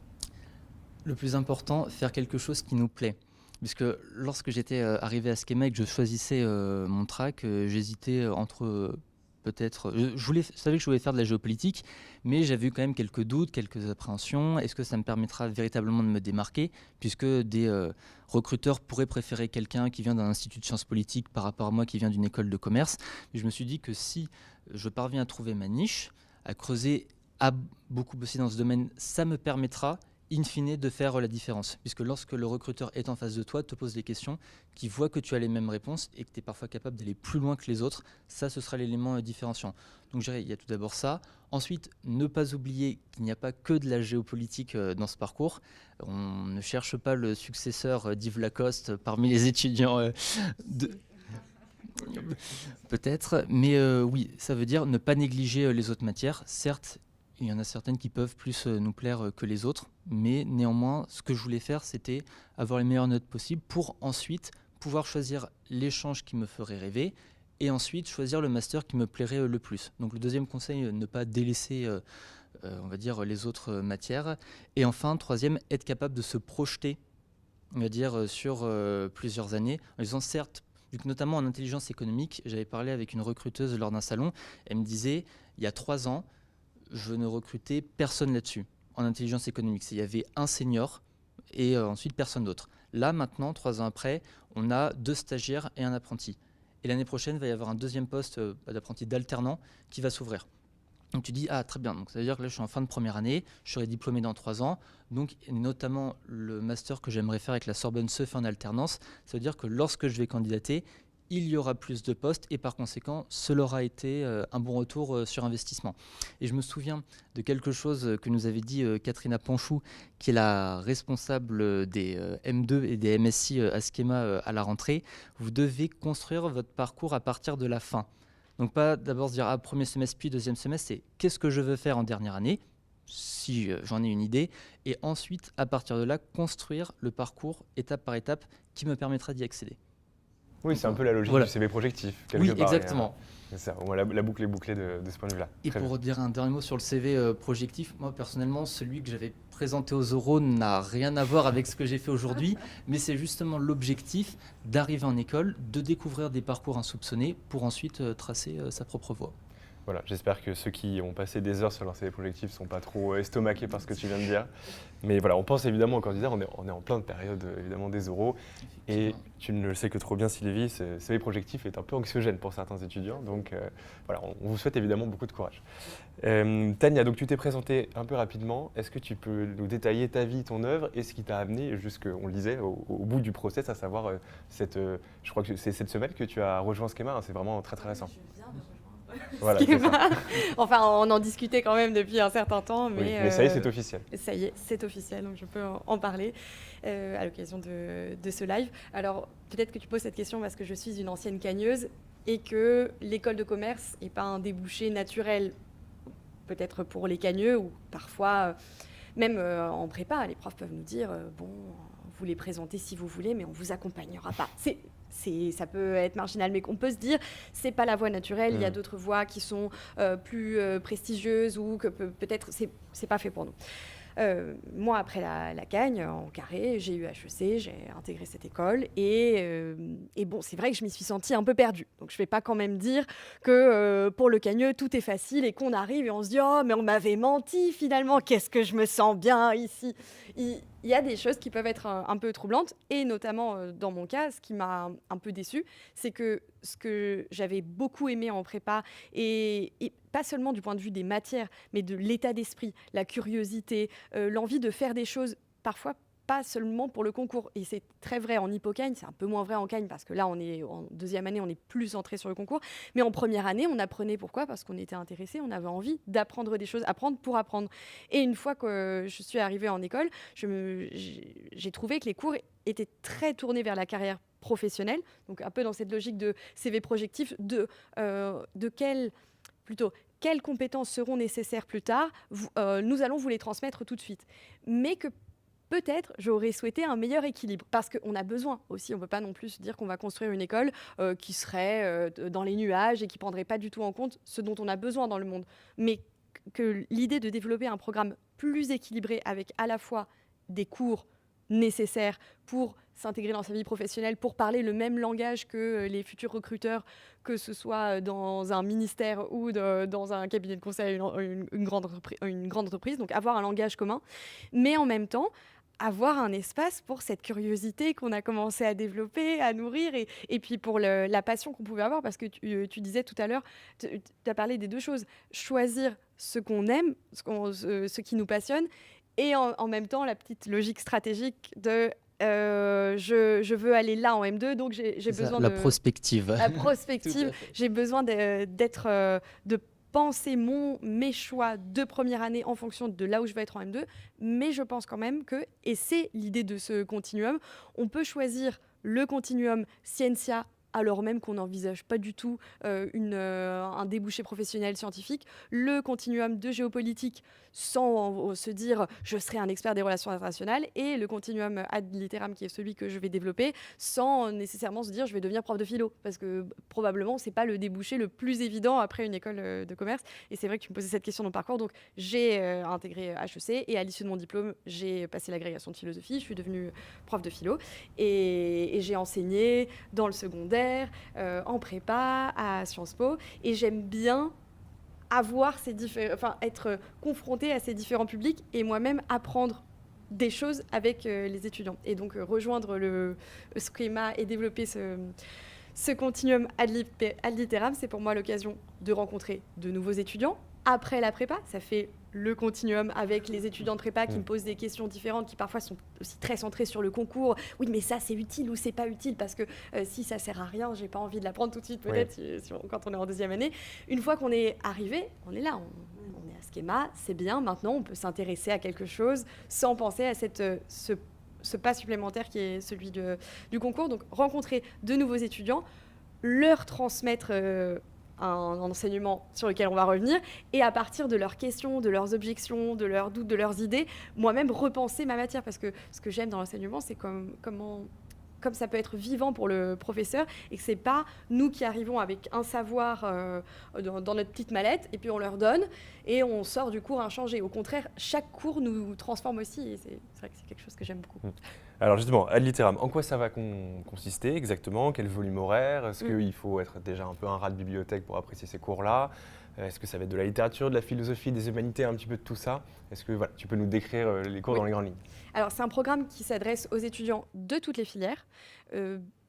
Le plus important, faire quelque chose qui nous plaît. Puisque lorsque j'étais arrivé à Schema et que je choisissais mon track, j'hésitais entre peut-être... Je savais que je voulais faire de la géopolitique, mais j'avais eu quand même quelques doutes, quelques appréhensions. Est-ce que ça me permettra véritablement de me démarquer? Puisque des recruteurs pourraient préférer quelqu'un qui vient d'un institut de sciences politiques par rapport à moi qui vient d'une école de commerce. Mais je me suis dit que si je parviens à trouver ma niche, à creuser, à beaucoup bosser dans ce domaine, ça me permettra in fine de faire la différence. Puisque lorsque le recruteur est en face de toi, te pose des questions, qui voit que tu as les mêmes réponses et que tu es parfois capable d'aller plus loin que les autres, ça ce sera l'élément différenciant. Donc je dirais, il y a tout d'abord ça. Ensuite, ne pas oublier qu'il n'y a pas que de la géopolitique dans ce parcours. On ne cherche pas le successeur d'Yves Lacoste parmi les étudiants peut-être, mais oui, ça veut dire ne pas négliger les autres matières. Certes, il y en a certaines qui peuvent plus nous plaire que les autres, mais néanmoins, ce que je voulais faire, c'était avoir les meilleures notes possibles pour ensuite pouvoir choisir l'échange qui me ferait rêver et ensuite choisir le master qui me plairait le plus. Donc le deuxième conseil, ne pas délaisser, on va dire, les autres matières. Et enfin, troisième, être capable de se projeter, on va dire, sur plusieurs années, en disant certes, vu que notamment en intelligence économique, j'avais parlé avec une recruteuse lors d'un salon, elle me disait, il y a 3 ans, je ne recrutais personne là-dessus, en intelligence économique. Il y avait un senior et ensuite personne d'autre. Là, maintenant, 3 ans après, on a 2 stagiaires et un apprenti. Et l'année prochaine, il va y avoir un deuxième poste d'apprenti d'alternant qui va s'ouvrir. Donc tu dis, ah très bien, donc ça veut dire que là je suis en fin de première année, je serai diplômé dans 3 ans, donc notamment le master que j'aimerais faire avec la Sorbonne se fait en alternance, ça veut dire que lorsque je vais candidater, il y aura plus de postes et par conséquent, cela aura été un bon retour sur investissement. Et je me souviens de quelque chose que nous avait dit Katrina Panchou, qui est la responsable des M2 et des MSI à Schema à la rentrée. Vous devez construire votre parcours à partir de la fin. Donc pas d'abord se dire premier semestre puis deuxième semestre, c'est qu'est-ce que je veux faire en dernière année, si j'en ai une idée, et ensuite à partir de là, construire le parcours étape par étape qui me permettra d'y accéder. Oui, c'est un peu la logique du CV projectif. Oui, part, exactement. Ça, la boucle est bouclée de ce point de vue-là. Et Très pour dire un dernier mot sur le CV projectif, moi personnellement, celui que j'avais présenté aux oraux n'a rien à voir avec ce que j'ai fait aujourd'hui, mais c'est justement l'objectif d'arriver en école, de découvrir des parcours insoupçonnés pour ensuite tracer sa propre voie. Voilà, j'espère que ceux qui ont passé des heures sur leur CV projectif ne sont pas trop estomaqués par ce que tu viens de dire. Mais voilà, on pense évidemment aux candidats, on est en plein de période évidemment des oraux. Et tu ne le sais que trop bien, Sylvie, ce CV projectif est un peu anxiogène pour certains étudiants. Donc voilà, on vous souhaite évidemment beaucoup de courage. Tania, donc tu t'es présentée un peu rapidement. Est-ce que tu peux nous détailler ta vie, ton œuvre et ce qui t'a amené jusqu'on le disait, au bout du process, à savoir je crois que c'est cette semaine que tu as rejoint Schema, hein, c'est vraiment très très récent. Voilà, enfin, on en discutait quand même depuis un certain temps. Mais, oui, mais ça y est, c'est officiel. Ça y est, c'est officiel, donc je peux en parler à l'occasion de ce live. Alors, peut-être que tu poses cette question parce que je suis une ancienne cagneuse et que l'école de commerce n'est pas un débouché naturel, peut-être pour les cagneux, ou parfois, même en prépa, les profs peuvent nous dire bon, vous les présentez si vous voulez, mais on ne vous accompagnera pas. Ça peut être marginal, mais on peut se dire c'est pas la voie naturelle. Il y a d'autres voies qui sont plus prestigieuses ou que peut-être c'est pas fait pour nous. Moi, après la Cagne, en carré, j'ai eu HEC, j'ai intégré cette école et bon, c'est vrai que je m'y suis sentie un peu perdue. Donc je ne vais pas quand même dire que pour le cagneux, tout est facile et qu'on arrive et on se dit « Oh, mais on m'avait menti finalement, qu'est-ce que je me sens bien ici ?» Il y a des choses qui peuvent être un peu troublantes et notamment dans mon cas, ce qui m'a un peu déçue, c'est que ce que j'avais beaucoup aimé en prépa et pas seulement du point de vue des matières, mais de l'état d'esprit, la curiosité, l'envie de faire des choses parfois pas seulement pour le concours. Et c'est très vrai en Hippocagne, c'est un peu moins vrai en Cagne parce que là, on est en deuxième année, on est plus centré sur le concours. Mais en première année, on apprenait pourquoi ? Parce qu'on était intéressé, on avait envie d'apprendre des choses, apprendre pour apprendre. Et une fois que je suis arrivée en école, j'ai trouvé que les cours étaient très tournés vers la carrière professionnelle, donc un peu dans cette logique de CV projectif, quelles compétences seront nécessaires plus tard, nous allons vous les transmettre tout de suite. Mais que peut-être j'aurais souhaité un meilleur équilibre, parce qu'on a besoin aussi, on ne peut pas non plus se dire qu'on va construire une école qui serait dans les nuages et qui ne prendrait pas du tout en compte ce dont on a besoin dans le monde. Mais que l'idée de développer un programme plus équilibré avec à la fois des cours nécessaires pour s'intégrer dans sa vie professionnelle, pour parler le même langage que les futurs recruteurs, que ce soit dans un ministère ou dans un cabinet de conseil, une grande entreprise, donc avoir un langage commun, mais en même temps avoir un espace pour cette curiosité qu'on a commencé à développer, à nourrir, et puis pour la passion qu'on pouvait avoir, parce que tu disais tout à l'heure, tu as parlé des deux choses, choisir ce qu'on aime, ce qui nous passionne, et en même temps, la petite logique stratégique de je veux aller là en M2, donc j'ai besoin la prospective. La prospective, j'ai besoin de penser mes choix de première année en fonction de là où je vais être en M2, mais je pense quand même que, et c'est l'idée de ce continuum, on peut choisir le continuum Scientia alors même qu'on n'envisage pas du tout un débouché professionnel scientifique, le continuum de géopolitique sans se dire je serai un expert des relations internationales, et le continuum ad litteram qui est celui que je vais développer sans nécessairement se dire je vais devenir prof de philo, parce que probablement c'est pas le débouché le plus évident après une école de commerce. Et c'est vrai que tu me posais cette question dans le parcours, donc j'ai intégré HEC et à l'issue de mon diplôme j'ai passé l'agrégation de philosophie, je suis devenue prof de philo et j'ai enseigné dans le secondaire, en prépa, à Sciences Po, et j'aime bien être confrontée à ces différents publics et moi-même apprendre des choses avec les étudiants. Et donc rejoindre le schéma et développer ce continuum ad litteram, c'est pour moi l'occasion de rencontrer de nouveaux étudiants. Après la prépa, ça fait le continuum avec les étudiants de prépa qui me posent des questions différentes, qui parfois sont aussi très centrées sur le concours. Oui, mais ça, c'est utile ou c'est pas utile, parce que si ça sert à rien, j'ai pas envie de l'apprendre tout de suite, peut-être, quand on est en deuxième année. Une fois qu'on est arrivé, on est là, on est à schéma, c'est bien. Maintenant, on peut s'intéresser à quelque chose sans penser à ce pas supplémentaire qui est celui du concours. Donc, rencontrer de nouveaux étudiants, leur transmettre un enseignement sur lequel on va revenir, et à partir de leurs questions, de leurs objections, de leurs doutes, de leurs idées, moi-même repenser ma matière, parce que ce que j'aime dans l'enseignement, c'est comme ça peut être vivant pour le professeur, et que c'est pas nous qui arrivons avec un savoir dans notre petite mallette, et puis on leur donne, et on sort du cours inchangé. Au contraire, chaque cours nous transforme aussi, et c'est vrai que c'est quelque chose que j'aime beaucoup. Alors justement, ad litteram, en quoi ça va consister exactement? Quel volume horaire? Est-ce qu'il faut être déjà un peu un rat de bibliothèque pour apprécier ces cours-là? Est-ce que ça va être de la littérature, de la philosophie, des humanités, un petit peu de tout ça? Est-ce que tu peux nous décrire les cours dans les grandes lignes? Alors c'est un programme qui s'adresse aux étudiants de toutes les filières.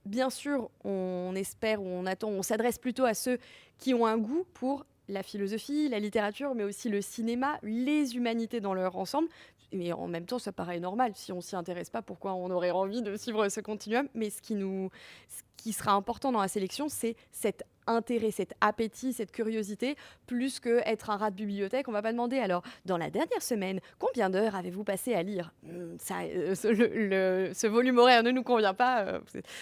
Bien sûr, on espère ou on attend, on s'adresse plutôt à ceux qui ont un goût pour la philosophie, la littérature, mais aussi le cinéma, les humanités dans leur ensemble. Mais en même temps, ça paraît normal. Si on ne s'y intéresse pas, pourquoi on aurait envie de suivre ce continuum? Mais ce qui sera important dans la sélection, c'est cet intérêt, cet appétit, cette curiosité, plus qu'être un rat de bibliothèque. On ne va pas demander, alors, dans la dernière semaine, combien d'heures avez-vous passé à lire? Ce volume horaire ne nous convient pas.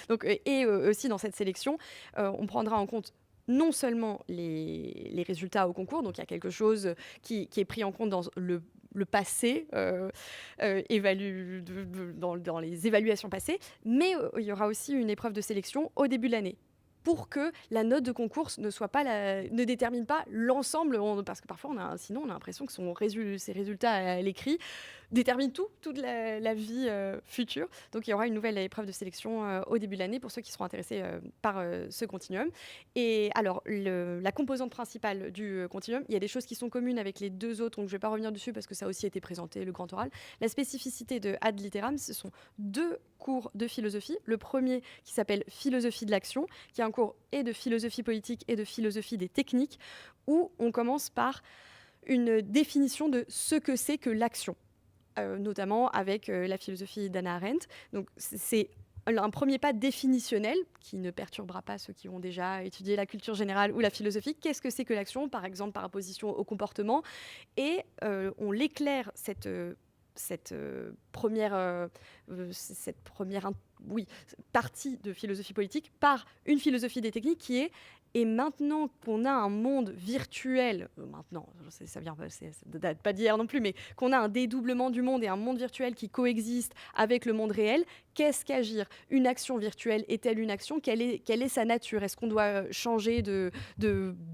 Donc, et aussi, dans cette sélection, on prendra en compte non seulement les résultats au concours, donc il y a quelque chose qui est pris en compte dans le passé, dans les évaluations passées, mais il y aura aussi une épreuve de sélection au début de l'année, pour que la note de concours ne détermine pas l'ensemble, parce que parfois sinon on a l'impression que ces résultats à l'écrit détermine toute la vie future. Donc il y aura une nouvelle épreuve de sélection au début de l'année pour ceux qui seront intéressés par ce continuum. Et alors, la composante principale du continuum, il y a des choses qui sont communes avec les deux autres, donc je ne vais pas revenir dessus parce que ça a aussi été présenté, le grand oral. La spécificité de Ad Litteram, ce sont 2 cours de philosophie. Le premier qui s'appelle Philosophie de l'action, qui est un cours et de philosophie politique et de philosophie des techniques, où on commence par une définition de ce que c'est que l'action. Notamment avec la philosophie d'Hannah Arendt. Donc c'est un premier pas définitionnel qui ne perturbera pas ceux qui ont déjà étudié la culture générale ou la philosophie. Qu'est-ce que c'est que l'action, par exemple par opposition au comportement? Et on l'éclaire cette première partie de philosophie politique par une philosophie des techniques qui est: et maintenant qu'on a un monde virtuel, ça date pas d'hier non plus, mais qu'on a un dédoublement du monde et un monde virtuel qui coexiste avec le monde réel, qu'est-ce qu'agir? Une action virtuelle est-elle une action? Quelle est sa nature? Est-ce qu'on doit changer de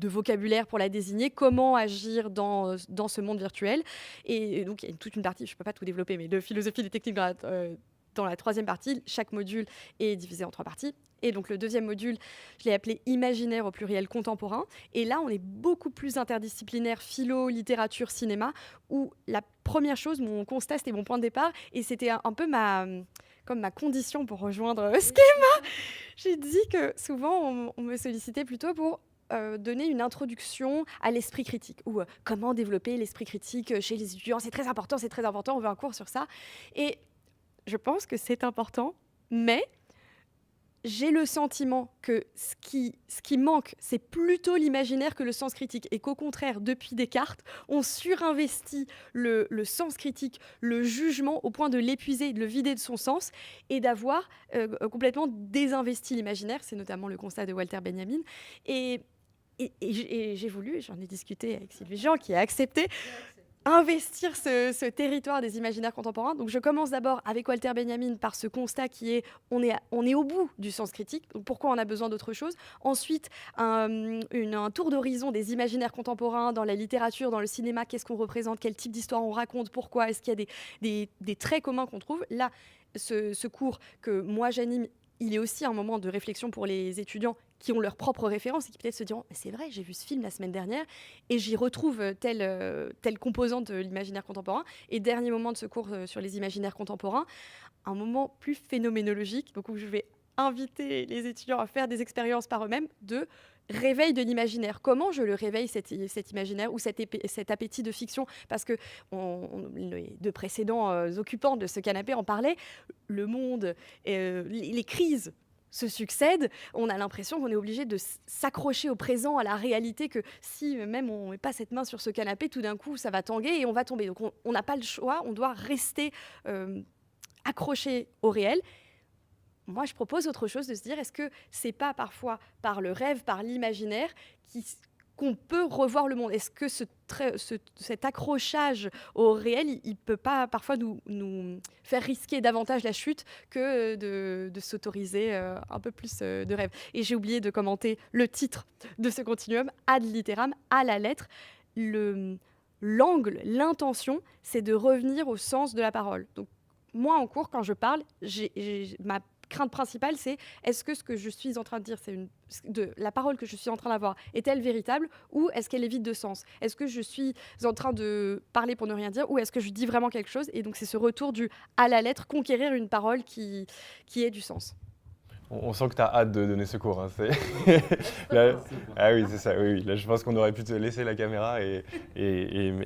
vocabulaire pour la désigner? Comment agir dans ce monde virtuel? Et donc il y a toute une partie, je ne peux pas tout développer, mais de philosophie des techniques dans la 3e partie. Chaque module est divisé en 3 parties. Et donc le 2e module, je l'ai appelé imaginaire au pluriel contemporain. Et là, on est beaucoup plus interdisciplinaire, philo, littérature, cinéma, où la première chose, mon constat, c'était mon point de départ. Et c'était un peu ma condition pour rejoindre Schema. J'ai dit que souvent, on me sollicitait plutôt pour donner une introduction à l'esprit critique, ou comment développer l'esprit critique chez les étudiants. C'est très important, on veut un cours sur ça. Et je pense que c'est important, mais j'ai le sentiment que ce qui manque, c'est plutôt l'imaginaire que le sens critique. Et qu'au contraire, depuis Descartes, on surinvestit le sens critique, le jugement, au point de l'épuiser, de le vider de son sens, et d'avoir complètement désinvesti l'imaginaire. C'est notamment le constat de Walter Benjamin. Et j'ai voulu, j'en ai discuté avec Sylvie Jean, qui a accepté, investir ce territoire des imaginaires contemporains. Donc je commence d'abord avec Walter Benjamin par ce constat qui est on est au bout du sens critique, donc pourquoi on a besoin d'autre chose. Ensuite, un tour d'horizon des imaginaires contemporains dans la littérature, dans le cinéma, qu'est-ce qu'on représente, quel type d'histoire on raconte, pourquoi, est-ce qu'il y a des traits communs qu'on trouve. Là, ce cours que moi j'anime, il est aussi un moment de réflexion pour les étudiants qui ont leurs propres références et qui peut-être se diront « c'est vrai, j'ai vu ce film la semaine dernière et j'y retrouve telle composante de l'imaginaire contemporain ». Et dernier moment de ce cours sur les imaginaires contemporains, un moment plus phénoménologique, donc où je vais inviter les étudiants à faire des expériences par eux-mêmes de réveil de l'imaginaire. Comment je le réveille, cet imaginaire ou cet appétit de fiction? Parce que les 2 précédents occupants de ce canapé en parlaient. Le monde, les crises se succèdent. On a l'impression qu'on est obligé de s'accrocher au présent, à la réalité, que si même on ne met pas cette main sur ce canapé, tout d'un coup, ça va tanguer et on va tomber. Donc on n'a pas le choix, on doit rester accroché au réel. Moi, je propose autre chose, de se dire, est-ce que c'est pas parfois par le rêve, par l'imaginaire, qu'on peut revoir le monde? Est-ce que cet accrochage au réel, il peut pas parfois nous faire risquer davantage la chute que de s'autoriser un peu plus de rêve? Et j'ai oublié de commenter le titre de ce continuum, Ad Litteram, à la lettre. L'angle, l'intention, c'est de revenir au sens de la parole. Donc, moi, en cours, quand je parle, ma crainte principale, c'est est-ce que ce que je suis en train de dire, la parole que je suis en train d'avoir, est-elle véritable ou est-ce qu'elle est vide de sens? Est-ce que je suis en train de parler pour ne rien dire ou est-ce que je dis vraiment quelque chose? Et donc c'est ce retour à la lettre, conquérir une parole qui ait du sens. On sent que tu as hâte de donner ce cours. Hein. Là, ah oui, c'est ça. Oui. Là, je pense qu'on aurait pu te laisser la caméra et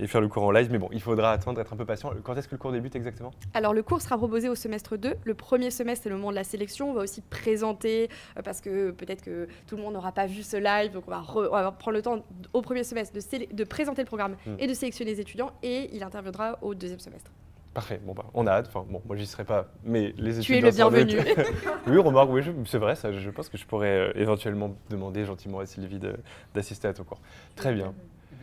faire le cours en live. Mais bon, il faudra attendre, être un peu patient. Quand est-ce que le cours débute exactement? Alors, le cours sera proposé au semestre 2. Le premier semestre, c'est le moment de la sélection. On va aussi présenter, parce que peut-être que tout le monde n'aura pas vu ce live. Donc, on va prendre le temps au premier semestre de présenter le programme et de sélectionner les étudiants. Et il interviendra au 2e semestre. Parfait, on a hâte. Enfin, moi j'y serai pas, mais les étudiants. Tu es le bienvenu. Oui, remarque, oui, c'est vrai, ça, je pense que je pourrais éventuellement demander gentiment à Sylvie d'assister à ton cours. Très bien.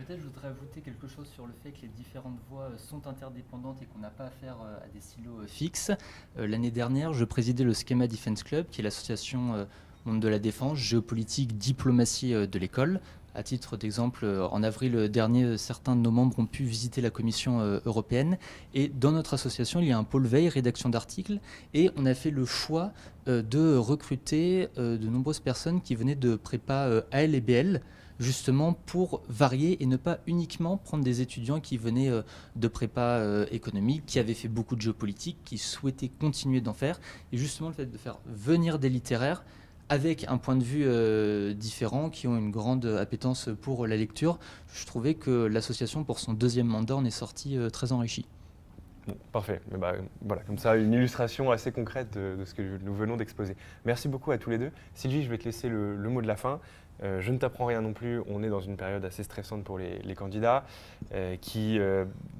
Peut-être je voudrais ajouter quelque chose sur le fait que les différentes voies sont interdépendantes et qu'on n'a pas affaire à des silos fixes. L'année dernière, je présidais le Schema Defense Club, qui est l'association monde de la défense, géopolitique, diplomatie de l'école, À titre d'exemple, en avril dernier, certains de nos membres ont pu visiter la Commission européenne. Et dans notre association, il y a un pôle veille, rédaction d'articles. Et on a fait le choix de recruter de nombreuses personnes qui venaient de prépa AL et BL, justement pour varier et ne pas uniquement prendre des étudiants qui venaient de prépa économique, qui avaient fait beaucoup de géopolitique, qui souhaitaient continuer d'en faire. Et justement, le fait de faire venir des littéraires avec un point de vue différent, qui ont une grande appétence pour la lecture, je trouvais que l'association, pour son deuxième mandat, en est sortie très enrichie. Bon, parfait. Mais voilà, comme ça, une illustration assez concrète de ce que nous venons d'exposer. Merci beaucoup à tous les deux. Sylvie, je vais te laisser le mot de la fin. Je ne t'apprends rien non plus, on est dans une période assez stressante pour les candidats qui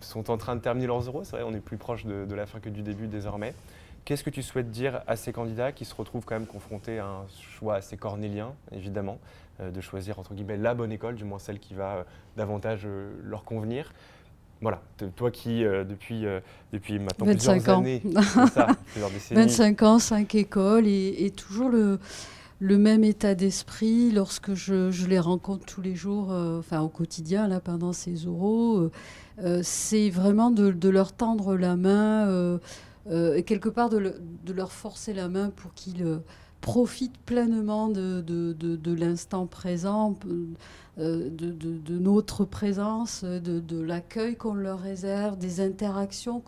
sont en train de terminer leurs oraux. C'est vrai, on est plus proche de la fin que du début désormais. Qu'est-ce que tu souhaites dire à ces candidats qui se retrouvent quand même confrontés à un choix assez cornélien, évidemment, de choisir entre guillemets la bonne école, du moins celle qui va davantage leur convenir? Voilà, toi qui, depuis maintenant 25 plusieurs ans. années, c'est ça, plusieurs décennies. 25 ans, 5 écoles et toujours le même état d'esprit lorsque je les rencontre tous les jours, enfin au quotidien, là, pendant ces oraux. C'est vraiment de leur tendre la main et quelque part de leur forcer la main pour qu'ils profitent pleinement de l'instant présent, de notre présence, de l'accueil qu'on leur réserve, des interactions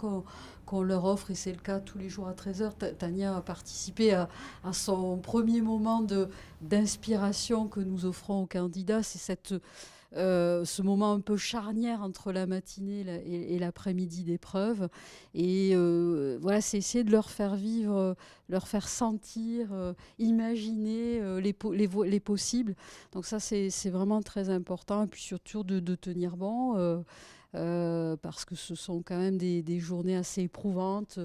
qu'on leur offre, et c'est le cas tous les jours à 13h. Tania a participé à son premier moment d'inspiration que nous offrons aux candidats. C'est ce moment un peu charnière entre la matinée et l'après-midi d'épreuve. Et voilà, c'est essayer de leur faire vivre, leur faire sentir, imaginer les possibles. Donc ça, c'est vraiment très important. Et puis surtout de tenir bon. Parce que ce sont quand même des journées assez éprouvantes,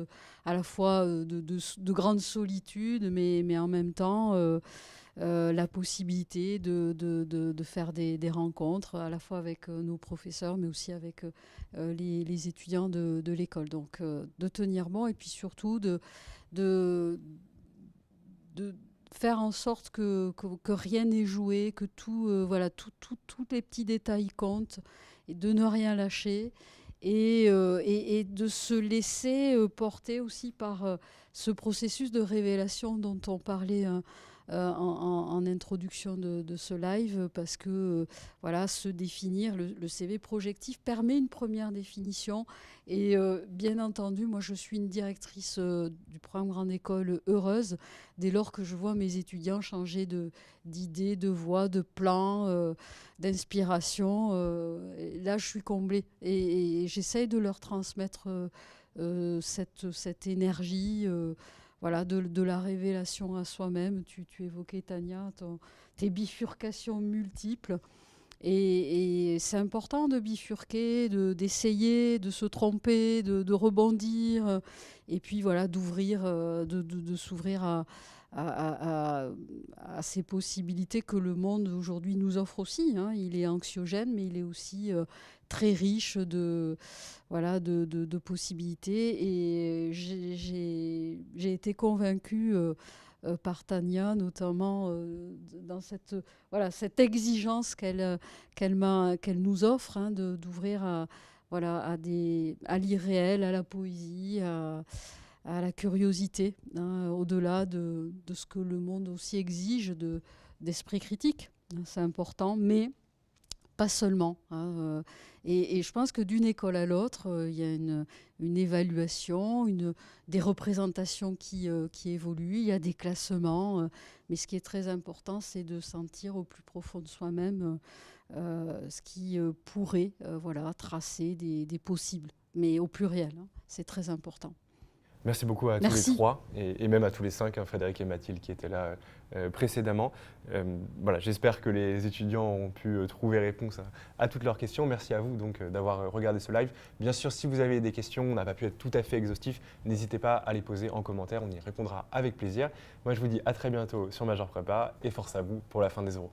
à la fois de grande solitude, mais en même temps la possibilité de faire des rencontres, à la fois avec nos professeurs, mais aussi avec les étudiants de l'école. Donc de tenir bon, et puis surtout de faire en sorte que rien n'est joué, que tous les petits détails comptent, et de ne rien lâcher, et de se laisser porter aussi par ce processus de révélation dont on parlait en introduction de ce live, parce que voilà, se définir, le CV projectif permet une première définition. Et bien entendu, moi je suis une directrice du programme Grande École heureuse dès lors que je vois mes étudiants changer d'idées, de voix, de plans, d'inspiration. Là je suis comblée, et j'essaye de leur transmettre cette énergie, voilà, de la révélation à soi-même. Tu évoquais, Tania, tes bifurcations multiples. Et c'est important de bifurquer, d'essayer, de se tromper, de rebondir. Et puis voilà, d'ouvrir, de s'ouvrir à ces possibilités que le monde aujourd'hui nous offre aussi, hein. Il est anxiogène, mais il est aussi très riche de possibilités. Et j'ai été convaincue par Tania, notamment dans cette exigence qu'elle nous offre, hein, d'ouvrir à l'irréel, à la poésie, à la curiosité, hein, au-delà de ce que le monde aussi exige d'esprit critique. C'est important, mais pas seulement, hein. Et je pense que d'une école à l'autre, il y a une évaluation, des représentations qui évoluent, il y a des classements. Mais ce qui est très important, c'est de sentir au plus profond de soi-même ce qui pourrait tracer des possibles, mais au pluriel, hein. C'est très important. Merci beaucoup à tous les trois, et même à tous les cinq, hein, Frédéric et Mathilde qui étaient là précédemment. Voilà, j'espère que les étudiants ont pu trouver réponse à toutes leurs questions. Merci à vous donc d'avoir regardé ce live. Bien sûr, si vous avez des questions, on n'a pas pu être tout à fait exhaustif, n'hésitez pas à les poser en commentaire, on y répondra avec plaisir. Moi, je vous dis à très bientôt sur Major Prépa, et force à vous pour la fin des oraux.